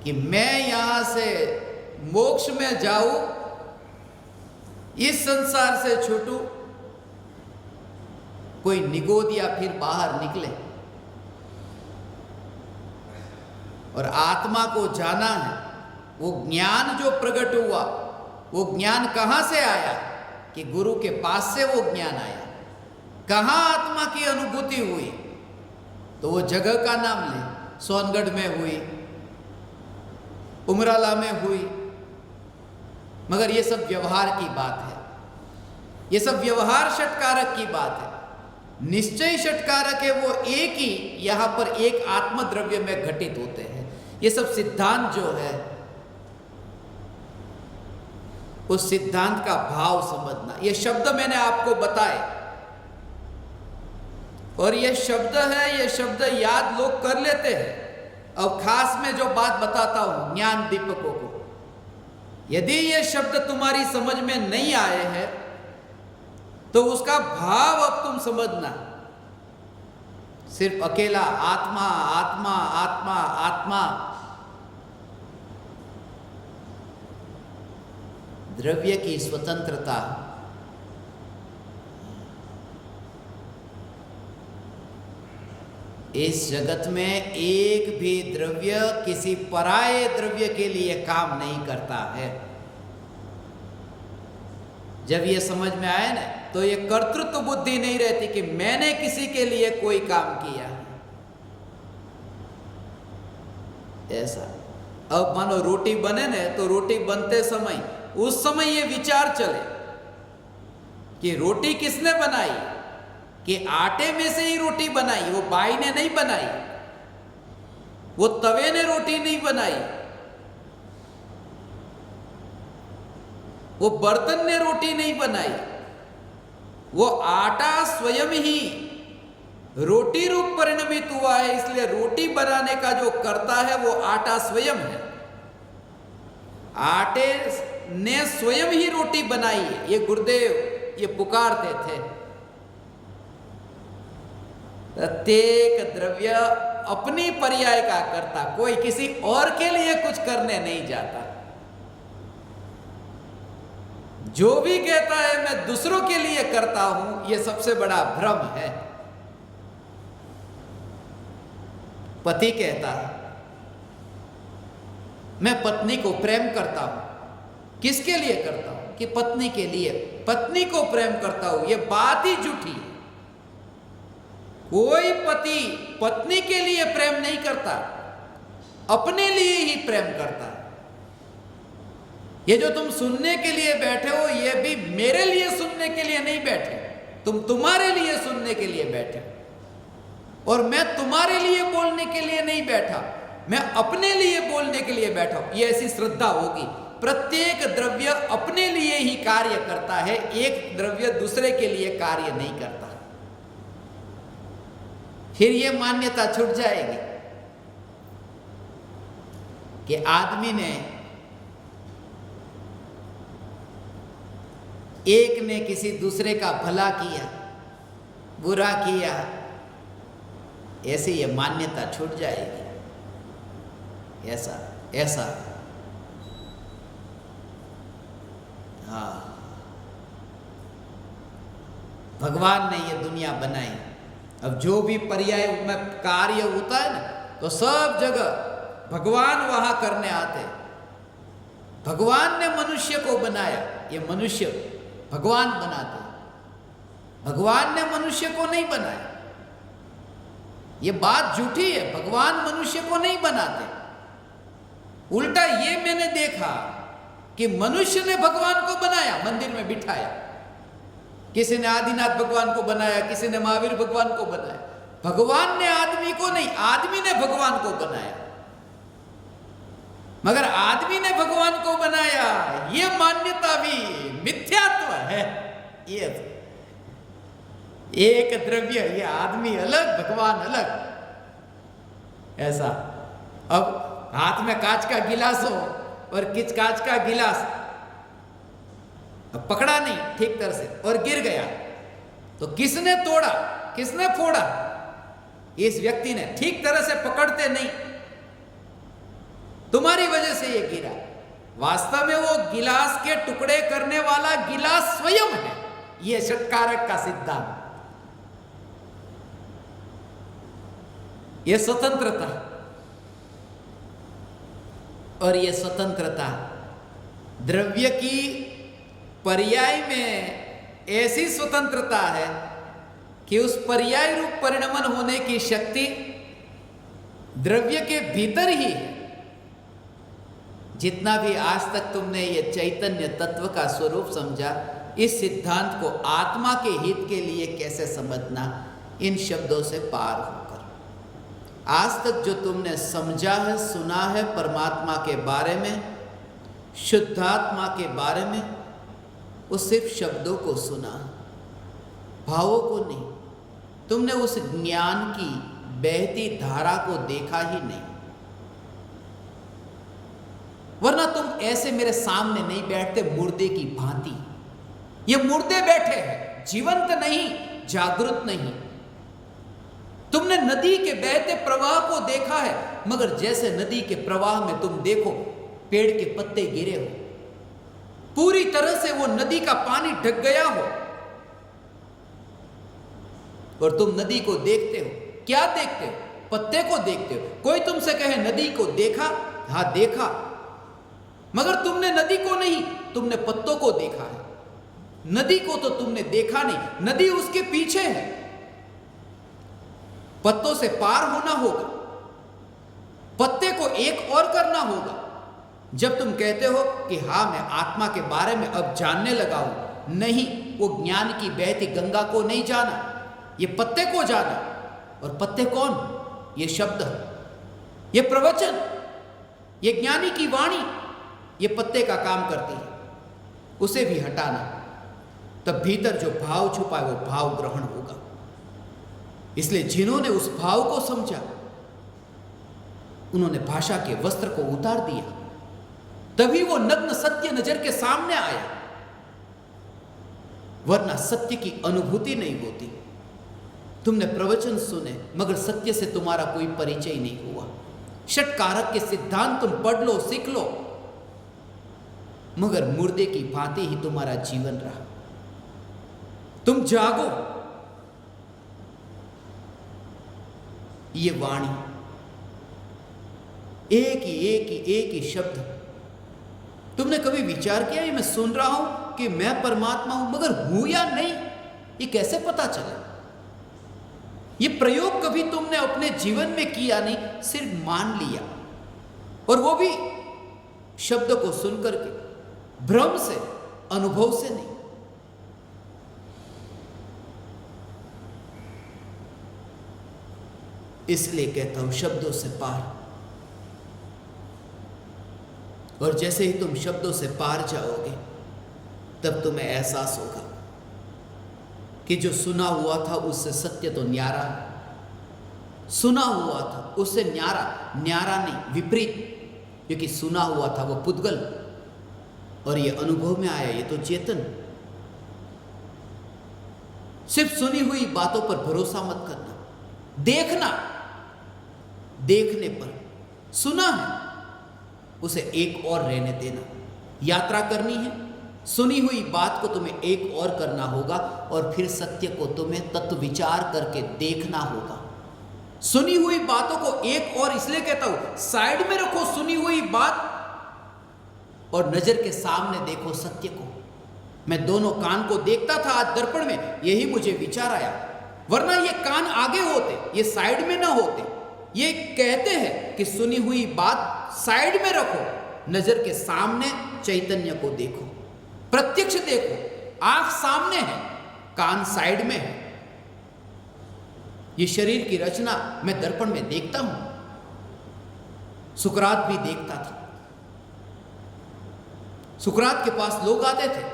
कि मैं यहां से मोक्ष में जाऊं इस संसार से छूटूं, कोई निगोद या फिर बाहर निकले और आत्मा को जाना है। वो ज्ञान जो प्रकट हुआ, वो ज्ञान कहाँ से आया? कि गुरु के पास से वो ज्ञान आया। कहाँ आत्मा की अनुभूति हुई? तो वो जगह का नाम ले, सोनगढ़ में हुई, उमराला में हुई, मगर ये सब व्यवहार की बात है। ये सब व्यवहार षटकारक की बात है। निश्चय षटकारक है वो एक ही यहां पर एक आत्मद्रव्य में घटित होते हैं। ये सब सिद्धांत जो है, उस सिद्धांत का भाव समझना। ये शब्द मैंने आपको बताए और ये शब्द है, ये शब्द याद लोग कर लेते हैं। अब खास में जो बात बताता हूं ज्ञान दीपकों को, यदि ये शब्द तुम्हारी समझ में नहीं आए हैं तो उसका भाव अब तुम समझना। सिर्फ अकेला आत्मा आत्मा आत्मा आत्मा, द्रव्य की स्वतंत्रता, इस जगत में एक भी द्रव्य किसी पराये द्रव्य के लिए काम नहीं करता है। जब ये समझ में आए ना, तो ये कर्तृत्व बुद्धि नहीं रहती कि मैंने किसी के लिए कोई काम किया है। ऐसा अब मानो रोटी बने ना, तो रोटी बनते समय उस समय ये विचार चले कि रोटी किसने बनाई? कि आटे में से ही रोटी बनाई, वो बाई ने नहीं बनाई, वो तवे ने रोटी नहीं बनाई, वो बर्तन ने रोटी नहीं बनाई, वो आटा स्वयं ही रोटी रूप परिणमित हुआ है। इसलिए रोटी बनाने का जो करता है वो आटा स्वयं है। आटे ने स्वयं ही रोटी बनाई है। ये गुरुदेव ये पुकारते थे, प्रत्येक द्रव्य अपनी पर्याय का करता, कोई किसी और के लिए कुछ करने नहीं जाता। जो भी कहता है मैं दूसरों के लिए करता हूं, यह सबसे बड़ा भ्रम है। पति कहता है मैं पत्नी को प्रेम करता हूं, किसके लिए करता हूं? कि पत्नी के लिए, पत्नी को प्रेम करता हूं। यह बात ही झूठी है। कोई पति पत्नी के लिए प्रेम नहीं करता, अपने लिए ही प्रेम करता है। ये जो तुम सुनने के लिए बैठे हो, ये भी मेरे लिए सुनने के लिए नहीं बैठे, तुम तुम्हारे लिए सुनने के लिए बैठे। और मैं तुम्हारे लिए बोलने के लिए नहीं बैठा, मैं अपने लिए बोलने के लिए बैठा हूं। ये ऐसी श्रद्धा होगी। प्रत्येक द्रव्य अपने लिए ही कार्य करता है, एक द्रव्य दूसरे के लिए कार्य नहीं करता। फिर ये मान्यता छूट जाएगी कि आदमी ने, एक ने किसी दूसरे का भला किया, बुरा किया, ऐसे ये मान्यता छूट जाएगी। ऐसा ऐसा हाँ, भगवान ने ये दुनिया बनाई। अब जो भी पर्याय में कार्य होता है ना, तो सब जगह भगवान वहां करने आते। भगवान ने मनुष्य को बनाया, ये मनुष्य भगवान बनाते, भगवान ने मनुष्य को नहीं बनाया। ये बात झूठी है, भगवान मनुष्य को नहीं बनाते। उल्टा ये मैंने देखा कि मनुष्य ने भगवान को बनाया, मंदिर में बिठाया। किसी ने आदिनाथ भगवान को बनाया, किसी ने महावीर भगवान को बनाया। भगवान ने आदमी को नहीं, आदमी ने भगवान को बनाया। मगर आदमी ने भगवान को बनाया, ये मान्यता भी मिथ्यात्व है। ये एक द्रव्य, ये आदमी अलग, भगवान अलग। ऐसा अब हाथ में कांच का गिलास हो और किस कांच का गिलास पकड़ा नहीं ठीक तरह से और गिर गया, तो किसने तोड़ा, किसने फोड़ा? इस व्यक्ति ने। ठीक तरह से पकड़ते नहीं, तुम्हारी वजह से ये गिरा। वास्तव में वो गिलास के टुकड़े करने वाला गिलास स्वयं है। ये षटकारक का सिद्धांत, ये स्वतंत्रता, और ये स्वतंत्रता द्रव्य की पर्याय में ऐसी स्वतंत्रता है कि उस पर्याय रूप परिणमन होने की शक्ति द्रव्य के भीतर ही है। जितना भी आज तक तुमने ये चैतन्य तत्व का स्वरूप समझा, इस सिद्धांत को आत्मा के हित के लिए कैसे समझना, इन शब्दों से पार होकर आज तक जो तुमने समझा है, सुना है परमात्मा के बारे में, शुद्धात्मा के बारे में, वो सिर्फ शब्दों को सुना, भावों को नहीं। तुमने उस ज्ञान की बहती धारा को देखा ही नहीं, वरना तुम ऐसे मेरे सामने नहीं बैठते मुर्दे की भांति। ये मुर्दे बैठे हैं, जीवंत नहीं, जागृत नहीं। तुमने नदी के बहते प्रवाह को देखा है, मगर जैसे नदी के प्रवाह में तुम देखो पेड़ के पत्ते गिरे हो, पूरी तरह से वो नदी का पानी ढक गया हो, और तुम नदी को देखते हो। क्या देखते हो? पत्ते को देखते हो। कोई तुमसे कहे नदी को देखा, हाँ देखा, मगर तुमने नदी को नहीं, तुमने पत्तों को देखा है। नदी को तो तुमने देखा नहीं, नदी उसके पीछे है। पत्तों से पार होना होगा, पत्ते को एक और करना होगा। जब तुम कहते हो कि हाँ मैं आत्मा के बारे में अब जानने लगा हूं, नहीं, वो ज्ञान की बहती गंगा को नहीं जाना, ये पत्ते को जाना। और पत्ते कौन? ये शब्द, ये प्रवचन, ये ज्ञानी की वाणी, ये पत्ते का काम करती है। उसे भी हटाना, तब भीतर जो भाव छुपा है वो भाव ग्रहण होगा। इसलिए जिन्होंने उस भाव को समझा, उन्होंने भाषा के वस्त्र को उतार दिया, तभी वो नग्न सत्य नजर के सामने आया, वरना सत्य की अनुभूति नहीं होती। तुमने प्रवचन सुने, मगर सत्य से तुम्हारा कोई परिचय नहीं हुआ। षटकारक के सिद्धांत तुम पढ़ लो, सीख लो, मगर मुर्दे की भांति ही तुम्हारा जीवन रहा। तुम जागो। ये वाणी एक ही शब्द। तुमने कभी विचार किया, ये मैं सुन रहा हूं कि मैं परमात्मा हूं, मगर हूं या नहीं, ये कैसे पता चला? ये प्रयोग कभी तुमने अपने जीवन में किया नहीं, सिर्फ मान लिया, और वो भी शब्द को सुनकर के, भ्रम से, अनुभव से नहीं। इसलिए कहता हूं शब्दों से पार। और जैसे ही तुम शब्दों से पार जाओगे, तब तुम्हें एहसास होगा कि जो सुना हुआ था उससे सत्य तो न्यारा है। सुना हुआ था उससे न्यारा नहीं, विपरीत, क्योंकि सुना हुआ था वो पुद्गल, और ये अनुभव में आया ये तो चेतन। सिर्फ सुनी हुई बातों पर भरोसा मत करना, देखना, देखने पर सुना है उसे एक और रहने देना। यात्रा करनी है, सुनी हुई बात को तुम्हें एक और करना होगा, और फिर सत्य को तुम्हें तत्व विचार करके देखना होगा। सुनी हुई बातों को एक और इसलिए कहता हूं, साइड में रखो सुनी हुई बात, और नजर के सामने देखो सत्य को। मैं दोनों कान को देखता था आज दर्पण में, यही मुझे विचार आया, वरना ये कान आगे होते, ये साइड में ना होते। ये कहते हैं कि सुनी हुई बात साइड में रखो, नजर के सामने चैतन्य को देखो, प्रत्यक्ष देखो। आंख सामने है, कान साइड में है। ये शरीर की रचना मैं दर्पण में देखता हूं, सुकरात भी देखता था। सुकरात के पास लोग आते थे,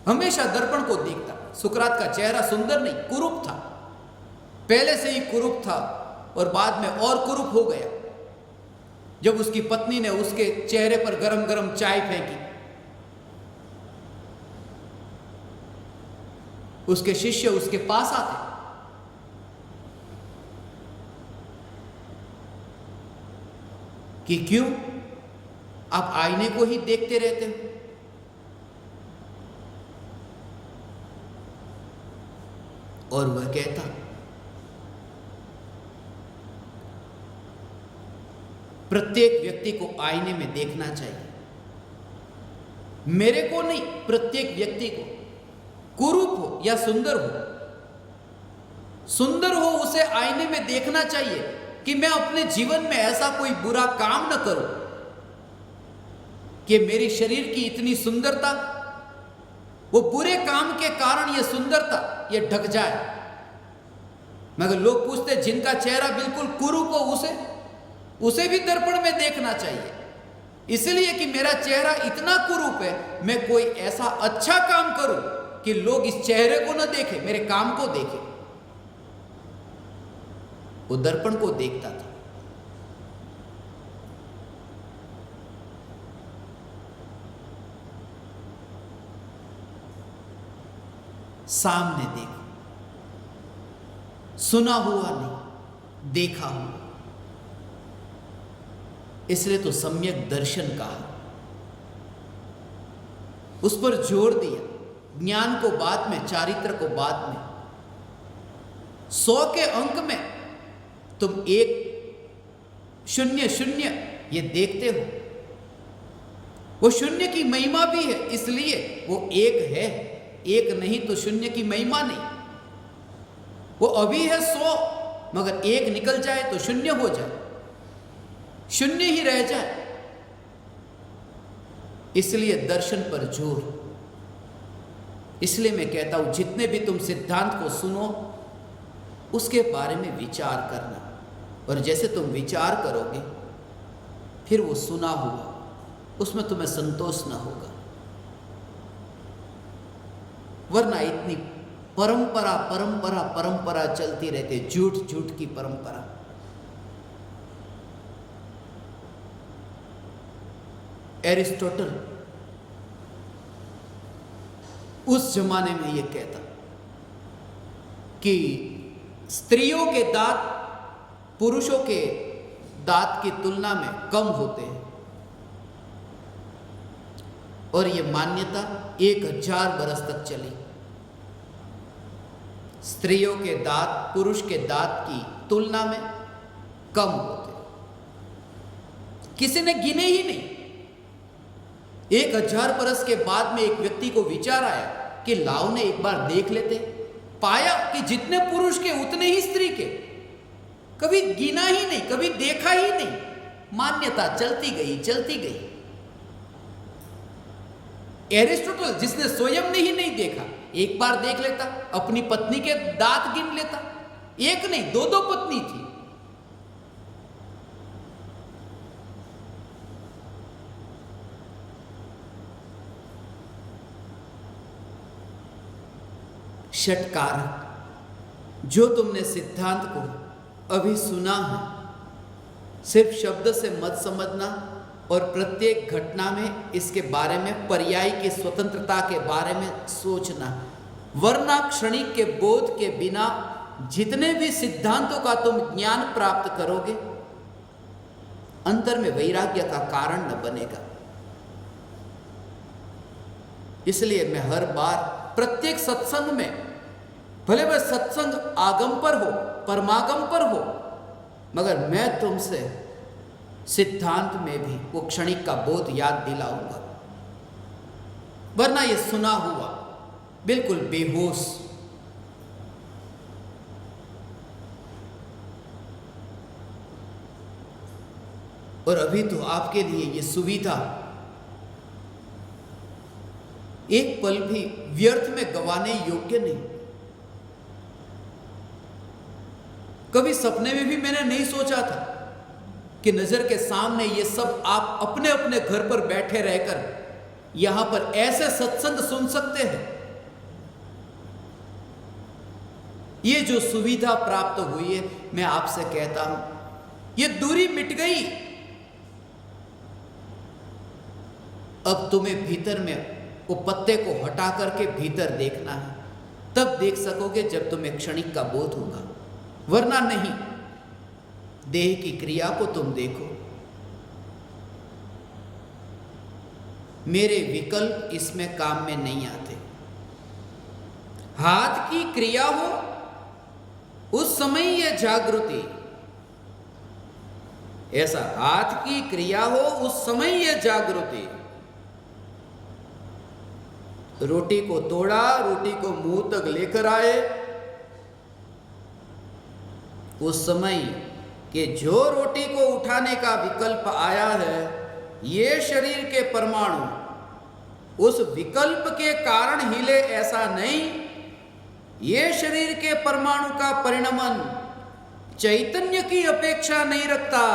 हमेशा दर्पण को देखता। सुकरात का चेहरा सुंदर नहीं, कुरूप था, पहले से ही कुरूप था, और बाद में और कुरूप हो गया जब उसकी पत्नी ने उसके चेहरे पर गरम गरम चाय फेंकी। उसके शिष्य उसके पास आते, कि क्यों? आप आईने को ही देखते रहते हो। और वह कहता, प्रत्येक व्यक्ति को आईने में देखना चाहिए। मेरे को नहीं, प्रत्येक व्यक्ति को, कुरूप हो या सुंदर हो, सुंदर हो उसे आईने में देखना चाहिए कि मैं अपने जीवन में ऐसा कोई बुरा काम न करूं कि मेरी शरीर की इतनी सुंदरता, वो बुरे काम के कारण ये सुंदरता ये ढक जाए। मगर लोग पूछते जिनका चेहरा बिल्कुल कुरूप हो उसे भी दर्पण में देखना चाहिए, इसलिए कि मेरा चेहरा इतना कुरूप है, मैं कोई ऐसा अच्छा काम करूं कि लोग इस चेहरे को न देखें, मेरे काम को देखें। वो दर्पण को देखता था। सामने देखो, सुना हुआ नहीं, देखा हुआ। इसलिए तो सम्यक दर्शन कहा, उस पर जोर दिया। ज्ञान को बाद में, चारित्र को बाद में। 100 के अंक में तुम 1 0 0 ये देखते हो। वो शून्य की महिमा भी है, इसलिए वो 1 है। 1 नहीं तो शून्य की महिमा नहीं। वो अभी है 100, मगर 1 निकल जाए तो 0 हो जाए, 0 ही रह जाए। इसलिए दर्शन पर जोर। इसलिए मैं कहता हूं, जितने भी तुम सिद्धांत को सुनो उसके बारे में विचार करना, और जैसे तुम विचार करोगे फिर वो सुना हुआ उसमें तुम्हें संतोष न होगा। वरना इतनी परंपरा परंपरा परंपरा चलती रहती, झूठ झूठ की परंपरा। एरिस्टोटल उस जमाने में यह कहता कि स्त्रियों के दांत पुरुषों के दांत की तुलना में कम होते हैं, और यह मान्यता 1000 बरस तक चली। स्त्रियों के दांत पुरुष के दांत की तुलना में कम होते, किसी ने गिने ही नहीं। 1000 बरस के बाद में एक व्यक्ति को विचार आया कि लाओ ने एक बार देख लेते। पाया कि जितने पुरुष के उतने ही स्त्री के, कभी गिना ही नहीं, कभी देखा ही नहीं। मान्यता चलती गई चलती गई। एरिस्टोटल जिसने स्वयं ने ही नहीं देखा, एक बार देख लेता, अपनी पत्नी के दांत गिन लेता। 1 नहीं 2 पत्नी थी। षटकारक, जो तुमने सिद्धांत को अभी सुना है, सिर्फ शब्द से मत समझना, और प्रत्येक घटना में इसके बारे में पर्याय की स्वतंत्रता के बारे में सोचना। वरना क्षणिक के बोध के बिना जितने भी सिद्धांतों का तुम ज्ञान प्राप्त करोगे, अंतर में वैराग्य का कारण न बनेगा। इसलिए मैं हर बार प्रत्येक सत्संग में, भले वह सत्संग आगम पर हो परमागम पर हो, मगर मैं तुमसे सिद्धांत में भी वो क्षणिक का बोध याद दिलाऊंगा। वरना ये सुना हुआ बिल्कुल बेहोश। और अभी तो आपके लिए ये सुविधा एक पल भी व्यर्थ में गंवाने योग्य नहीं। कभी सपने में भी मैंने नहीं सोचा था कि नजर के सामने ये सब आप अपने अपने घर पर बैठे रहकर यहां पर ऐसे सत्संग सुन सकते हैं। ये जो सुविधा प्राप्त हुई है, मैं आपसे कहता हूं, ये दूरी मिट गई। अब तुम्हें भीतर में वो पत्ते को हटा करके भीतर देखना है, तब देख सकोगे जब तुम्हें क्षणिक का बोध होगा। वरना नहीं। देह की क्रिया को तुम देखो, मेरे विकल्प इसमें काम में नहीं आते। हाथ की क्रिया हो उस समय ये जागृति, ऐसा हाथ की क्रिया हो उस समय ये जागृति। रोटी को तोड़ा, रोटी को मुंह तक लेकर आए, उस समय कि जो रोटी को उठाने का विकल्प आया है, ये शरीर के परमाणु उस विकल्प के कारण हिले ऐसा नहीं। ये शरीर के परमाणु का परिणमन चैतन्य की अपेक्षा नहीं रखता,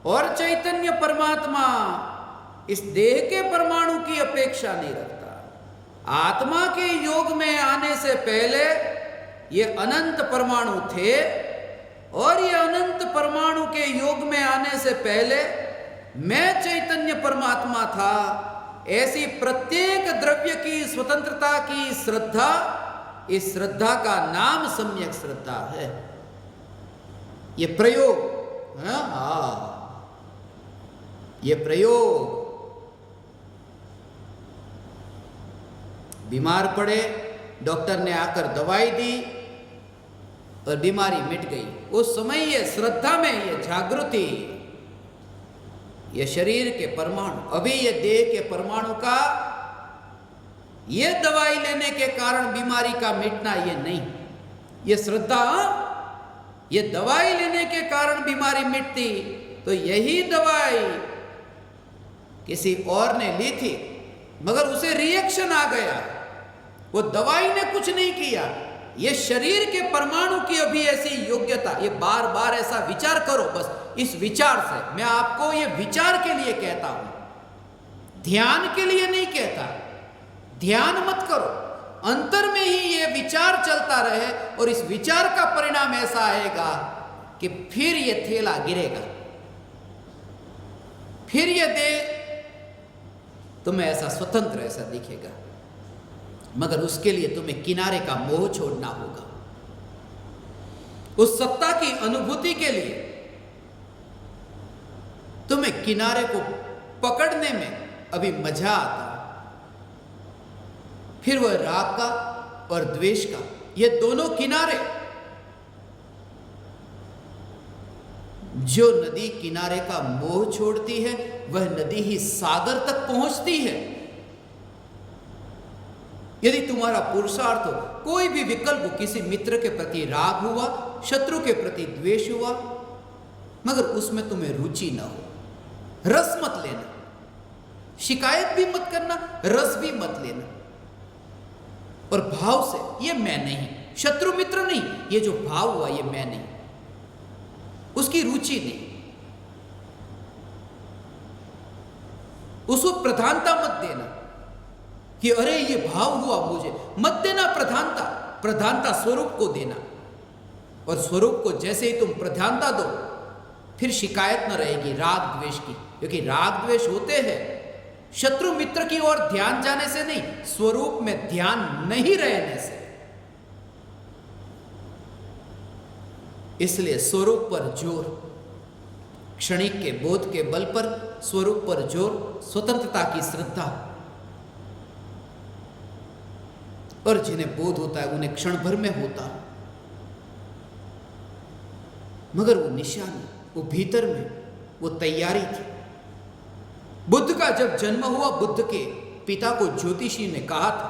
और चैतन्य परमात्मा इस देह के परमाणु की अपेक्षा नहीं रखता। आत्मा के योग में आने से पहले ये अनंत परमाणु थे, और ये अनंत परमाणु के योग में आने से पहले मैं चैतन्य परमात्मा था। ऐसी प्रत्येक द्रव्य की स्वतंत्रता की श्रद्धा, इस श्रद्धा का नाम सम्यक श्रद्धा है। ये प्रयोग, ये प्रयोग। बीमार पड़े, डॉक्टर ने आकर दवाई दी और बीमारी मिट गई। उस समय ये श्रद्धा में ये जागृति, ये शरीर के परमाणु, अभी ये देह के परमाणु का ये दवाई लेने के कारण बीमारी का मिटना ये नहीं। ये श्रद्धा, ये दवाई लेने के कारण बीमारी मिटती तो यही दवाई किसी और ने ली थी, मगर उसे रिएक्शन आ गया। वो दवाई ने कुछ नहीं किया, ये शरीर के परमाणु की अभी ऐसी योग्यता। ये बार बार ऐसा विचार करो, बस इस विचार से। मैं आपको ये विचार के लिए कहता हूं, ध्यान के लिए नहीं कहता। ध्यान मत करो, अंतर में ही ये विचार चलता रहे, और इस विचार का परिणाम ऐसा आएगा कि फिर ये थैला गिरेगा, फिर ये देह तुम्हें ऐसा स्वतंत्र ऐसा दिखेगा। मगर उसके लिए तुम्हें किनारे का मोह छोड़ना होगा। उस सत्ता की अनुभूति के लिए तुम्हें किनारे को पकड़ने में अभी मजा आता, फिर वह राग का और द्वेष का, ये दोनों किनारे। जो नदी किनारे का मोह छोड़ती है, वह नदी ही सागर तक पहुंचती है। यदि तुम्हारा पुरुषार्थ हो, कोई भी विकल्प हो, किसी मित्र के प्रति राग हुआ, शत्रु के प्रति द्वेष हुआ, मगर उसमें तुम्हें रुचि न हो, रस मत लेना। शिकायत भी मत करना, रस भी मत लेना, और भाव से ये मैं नहीं, शत्रु मित्र नहीं, ये जो भाव हुआ ये मैं नहीं, उसकी रुचि नहीं, उसको प्रधानता मत देना कि अरे ये भाव हुआ मुझे, मत देना प्रधानता। प्रधानता स्वरूप को देना, और स्वरूप को जैसे ही तुम प्रधानता दो, फिर शिकायत न रहेगी राग द्वेष की, क्योंकि राग द्वेष होते हैं शत्रु मित्र की ओर ध्यान जाने से नहीं, स्वरूप में ध्यान नहीं रहने से। इसलिए स्वरूप पर जोर, क्षणिक के बोध के बल पर स्वरूप पर जोर, स्वतंत्रता की श्रद्धा। और जिन्हें बोध होता है उन्हें क्षण भर में होता, मगर वो निशानी, वो भीतर में वो तैयारी थी। बुद्ध का जब जन्म हुआ, बुद्ध के पिता को ज्योतिषी ने कहा था,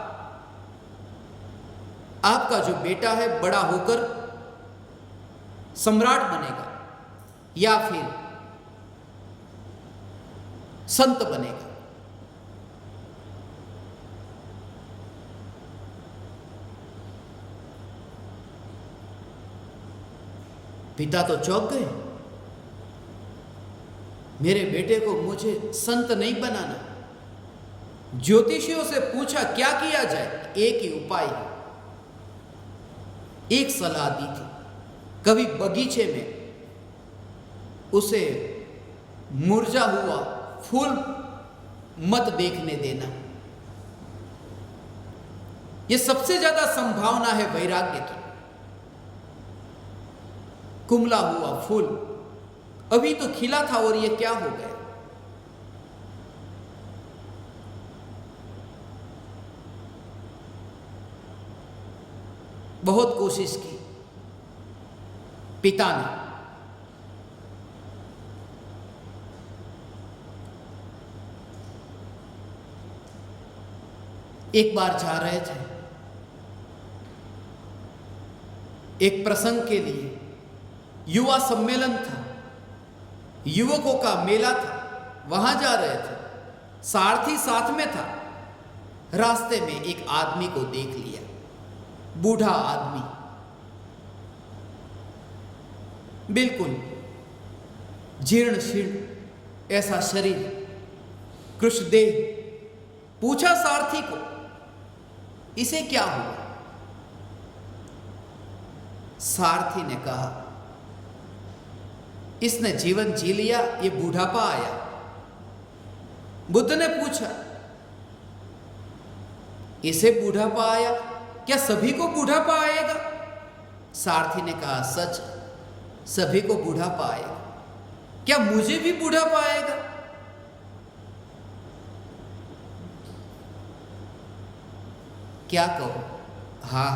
आपका जो बेटा है बड़ा होकर सम्राट बनेगा या फिर संत बनेगा। पिता तो चौंक गए, मेरे बेटे को मुझे संत नहीं बनाना। ज्योतिषियों से पूछा क्या किया जाए, एक ही उपाय है, एक सलाह दी थी, कभी बगीचे में उसे मुरझा हुआ फूल मत देखने देना। यह सबसे ज्यादा संभावना है वैराग्य की। कुमला हुआ फूल अभी तो खिला था और ये क्या हो गया। बहुत कोशिश की पिता ने। एक बार जा रहे थे एक प्रसंग के लिए, युवा सम्मेलन था, युवकों का मेला था, वहां जा रहे थे, सारथी साथ में था। रास्ते में एक आदमी को देख लिया, बूढ़ा आदमी, बिल्कुल जीर्ण शीर्ण ऐसा शरीर, कृष्णदेह। पूछा सारथी को, इसे क्या हुआ? सारथी ने कहा, इसने जीवन जी लिया, ये बूढ़ापा आया। बुद्ध ने पूछा, इसे बूढ़ापा आया, क्या सभी को बूढ़ापा आएगा? सारथी ने कहा, सच, सभी को बूढ़ापा आएगा। क्या मुझे भी बूढ़ापा आएगा? क्या कहो? हाँ,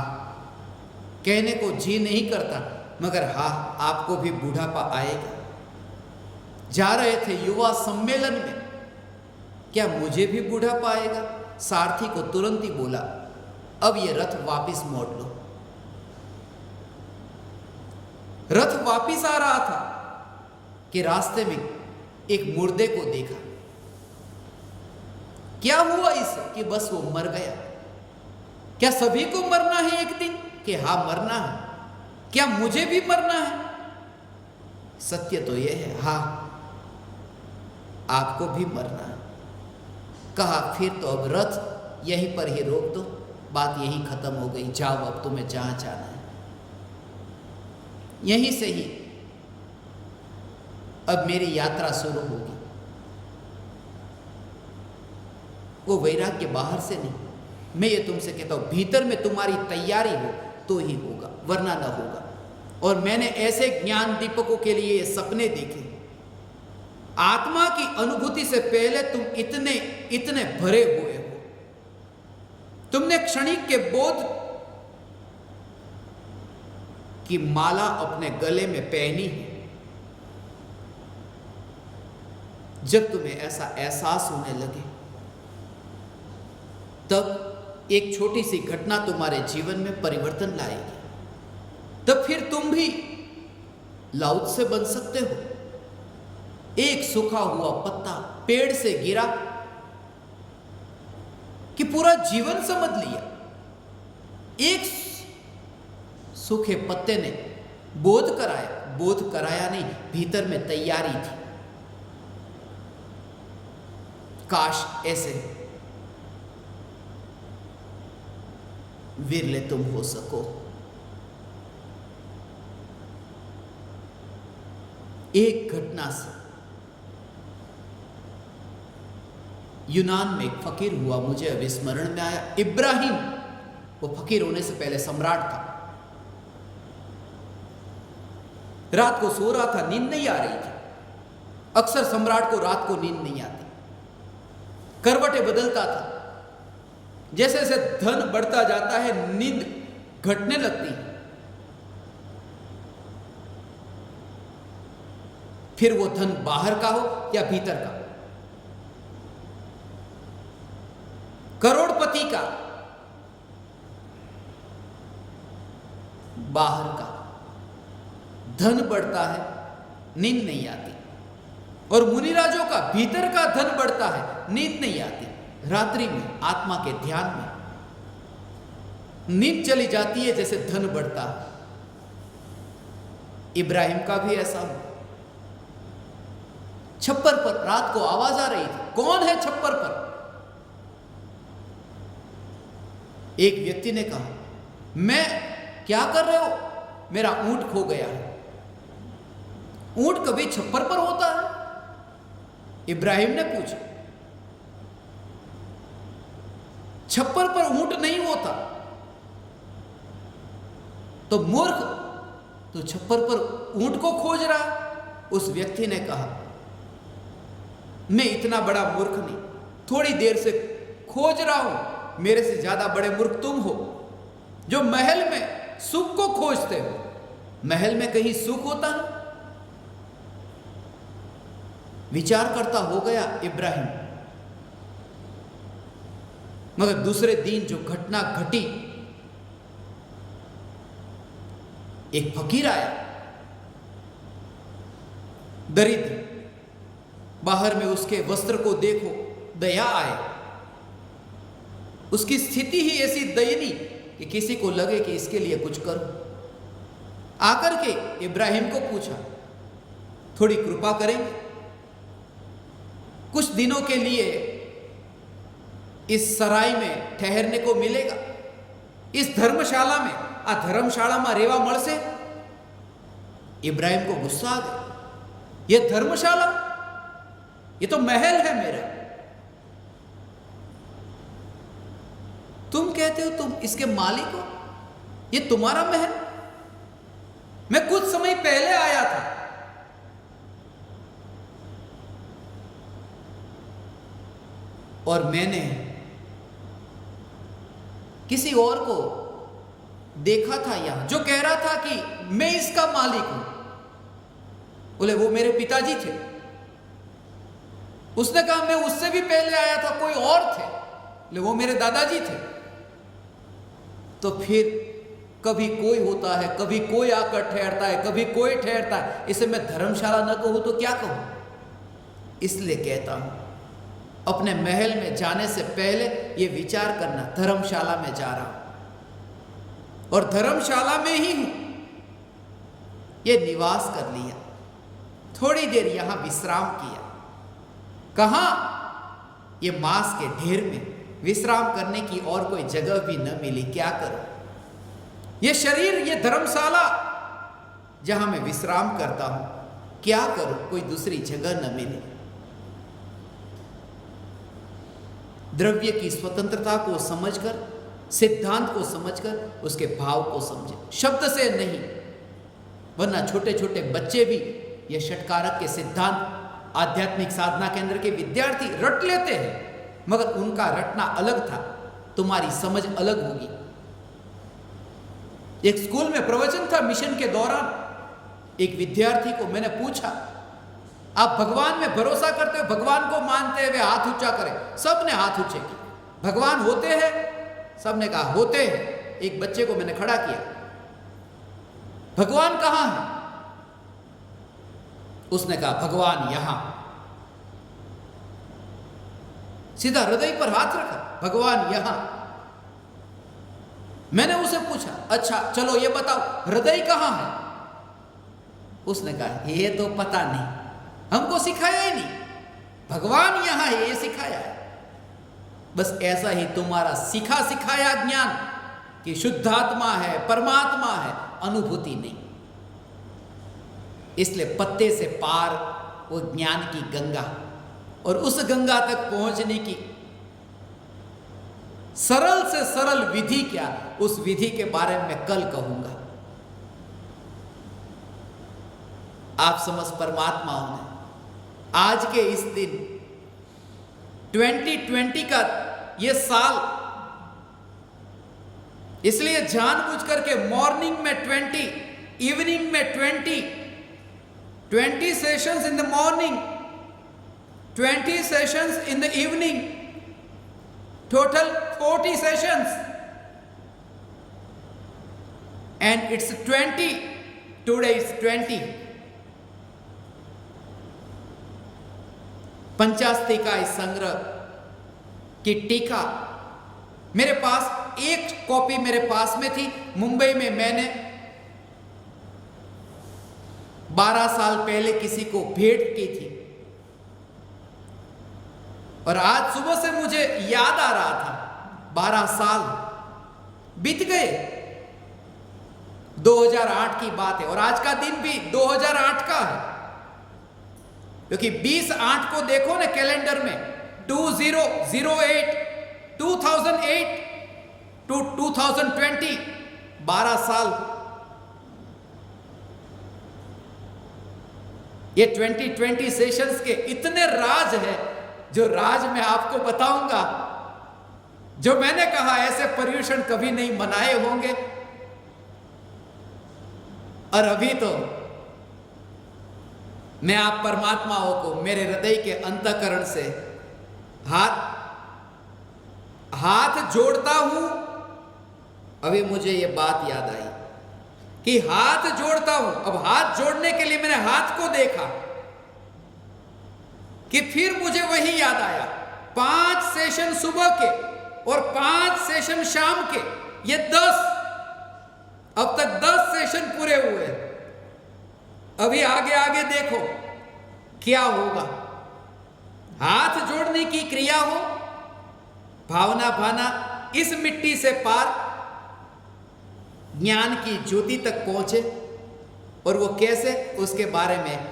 कहने को जी नहीं करता, मगर हाँ, आपको भी बूढ़ापा आएगा। जा रहे थे युवा सम्मेलन में, क्या मुझे भी बूढ़ापा आएगा? सारथी को तुरंत ही बोला, अब ये रथ वापस मोड़ लो। रथ वापस आ रहा था कि रास्ते में एक मुर्दे को देखा। क्या हुआ इसे कि बस वो मर गया? क्या सभी को मरना है एक दिन? कि हाँ, मरना है। क्या मुझे भी मरना है? सत्य तो यह है, हाँ, आपको भी मरना है। कहा, फिर तो अब रथ यहीं पर ही रोक दो, बात यहीं खत्म हो गई, जाओ अब तुम्हें जहां जाना है। यहीं से ही अब मेरी यात्रा शुरू होगी। वो वैराग्य बाहर से नहीं, मैं ये तुमसे कहता हूं, भीतर में तुम्हारी तैयारी हो तो ही होगा, वरना न होगा। और मैंने ऐसे ज्ञान दीपकों के लिए ये सपने देखे। आत्मा की अनुभूति से पहले तुम इतने इतने भरे हुए हो, तुमने क्षणिक के बोध की माला अपने गले में पहनी है। जब तुम्हें ऐसा एहसास होने लगे, तब एक छोटी सी घटना तुम्हारे जीवन में परिवर्तन लाएगी। तब फिर तुम भी लाउत से बन सकते हो। एक सूखा हुआ पत्ता पेड़ से गिरा कि पूरा जीवन समझ लिया। एक सूखे पत्ते ने बोध कराया नहीं, भीतर में तैयारी थी। काश ऐसे विरले तुम हो सको। एक घटना से यूनान में एक फकीर हुआ, मुझे अभी स्मरण में आया। इब्राहिम, वो फकीर होने से पहले सम्राट था। रात को सो रहा था, नींद नहीं आ रही थी। अक्सर सम्राट को रात को नींद नहीं आती, करवटें बदलता था। जैसे जैसे धन बढ़ता जाता है, नींद घटने लगती है। फिर वो धन बाहर का हो या भीतर का। करोड़पति का बाहर का धन बढ़ता है, नींद नहीं आती। और मुनिराजों का भीतर का धन बढ़ता है, नींद नहीं आती। रात्रि में आत्मा के ध्यान में नींद चली जाती है, जैसे धन बढ़ता है। इब्राहिम का भी ऐसा हुआ। छप्पर पर रात को आवाज आ रही थी, कौन है छप्पर पर? एक व्यक्ति ने कहा, मैं, क्या कर रहे हो? मेरा ऊंट खो गया है। ऊंट कभी छप्पर पर होता है? इब्राहिम ने पूछा। छप्पर पर ऊंट नहीं होता। तो मूर्ख, तो छप्पर पर ऊंट को खोज रहा। उस व्यक्ति ने कहा, मैं इतना बड़ा मूर्ख नहीं, थोड़ी देर से खोज रहा हूं। मेरे से ज्यादा बड़े मूर्ख तुम हो, जो महल में सुख को खोजते हो। महल में कहीं सुख होता है? विचार करता हो गया इब्राहिम। मगर दूसरे दिन जो घटना घटी, एक फकीर आया, दरिद्र, बाहर में उसके वस्त्र को देखो, दया आए। उसकी स्थिति ही ऐसी दयनीय कि किसी को लगे कि इसके लिए कुछ करो। आकर के इब्राहिम को पूछा, थोड़ी कृपा करेंगे? कुछ दिनों के लिए इस सराय में ठहरने को मिलेगा, इस धर्मशाला में, आ धर्मशाला में रेवा मळशे। इब्राहिम को गुस्सा आ गया, यह धर्मशाला, ये तो महल है मेरा। तुम कहते हो तुम इसके मालिक हो, ये तुम्हारा महल? मैं कुछ समय पहले आया था, और मैंने किसी और को देखा था यहां, जो कह रहा था कि मैं इसका मालिक हूं। बोले वो मेरे पिताजी थे। उसने कहा मैं उससे भी पहले आया था, कोई और थे। बोले वो मेरे दादाजी थे। तो फिर कभी कोई होता है, कभी कोई आकर ठहरता है, कभी कोई ठहरता है। इसे मैं धर्मशाला न कहूं तो क्या कहूं? इसलिए कहता हूं, अपने महल में जाने से पहले ये विचार करना, धर्मशाला में जा रहा हूं और धर्मशाला में ही हूं। ये निवास कर लिया, थोड़ी देर यहां विश्राम किया। कहां? ये मांस के ढेर में विश्राम करने की और कोई जगह भी न मिली। क्या करूं? ये शरीर, ये धर्मशाला जहां मैं विश्राम करता हूं, क्या करूं? कोई दूसरी जगह न मिली। द्रव्य की स्वतंत्रता को समझकर, सिद्धांत को समझकर, उसके भाव को समझे, शब्द से नहीं। वरना छोटे छोटे बच्चे भी ये षटकारक के सिद्धांत आध्यात्मिक साधना केंद्र के विद्यार्थी रट लेते हैं, मगर उनका रटना अलग था, तुम्हारी समझ अलग होगी। एक स्कूल में प्रवचन था मिशन के दौरान। एक विद्यार्थी को मैंने पूछा, आप भगवान में भरोसा करते हो, भगवान को मानते हैं? वे हाथ ऊंचा करें। सबने हाथ ऊंचे किए। भगवान होते हैं? सबने कहा होते हैं। एक बच्चे को मैंने खड़ा किया, भगवान कहां है? उसने कहा भगवान यहां। सीधा हृदय पर हाथ रखा, भगवान यहां। मैंने उसे पूछा, अच्छा चलो ये बताओ हृदय कहां है? उसने कहा ये तो पता नहीं, हमको सिखाया ही नहीं। भगवान यहां है ये सिखाया है। बस ऐसा ही तुम्हारा सिखा सिखाया ज्ञान कि शुद्धात्मा है, परमात्मा है, अनुभूति नहीं। इसलिए पत्ते से पार वो ज्ञान की गंगा, और उस गंगा तक पहुंचने की सरल से सरल विधि क्या, उस विधि के बारे में मैं कल कहूंगा। आप समझ परमात्माओं ने आज के इस दिन 2020 का ये साल, इसलिए जानबूझ करके मॉर्निंग में 20, इवनिंग में 20 sessions in the morning, 20 sessions in the evening, total 40 sessions, and it's 20, today is 20. पंचास्ती का इस संग्रह की टीका मेरे पास, एक कॉपी मेरे पास में थी। मुंबई में मैंने 12 साल पहले किसी को भेंट की थी, और आज सुबह से मुझे याद आ रहा था, 12 साल बीत गए। 2008 की बात है, और आज का दिन भी 2008 का है, क्योंकि 20/8 को देखो ना कैलेंडर में, 2008 टू 2020, 12 साल। ये 2020 सेशंस के इतने राज है, जो राज मैं आपको बताऊंगा, जो मैंने कहा ऐसे पर्यूषण कभी नहीं मनाए होंगे। और अभी तो मैं आप परमात्माओं को मेरे हृदय के अंतःकरण से हाथ जोड़ता हूं। अभी मुझे ये बात याद आई कि हाथ जोड़ता हूं। अब हाथ जोड़ने के लिए मैंने हाथ को देखा कि फिर मुझे वही याद आया, 5 सेशन सुबह के और 5 सेशन शाम के, ये 10, अब तक 10 सेशन पूरे हुए। अभी आगे आगे देखो क्या होगा। हाथ जोड़ने की क्रिया हो, भावना भाना इस मिट्टी से पार ज्ञान की ज्योति तक पहुंचे, और वो कैसे, उसके बारे में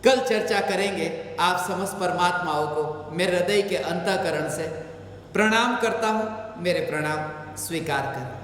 कल चर्चा करेंगे। आप समस्त परमात्माओं को मेरे हृदय के अंतःकरण से प्रणाम करता हूं। मेरे प्रणाम स्वीकार करें।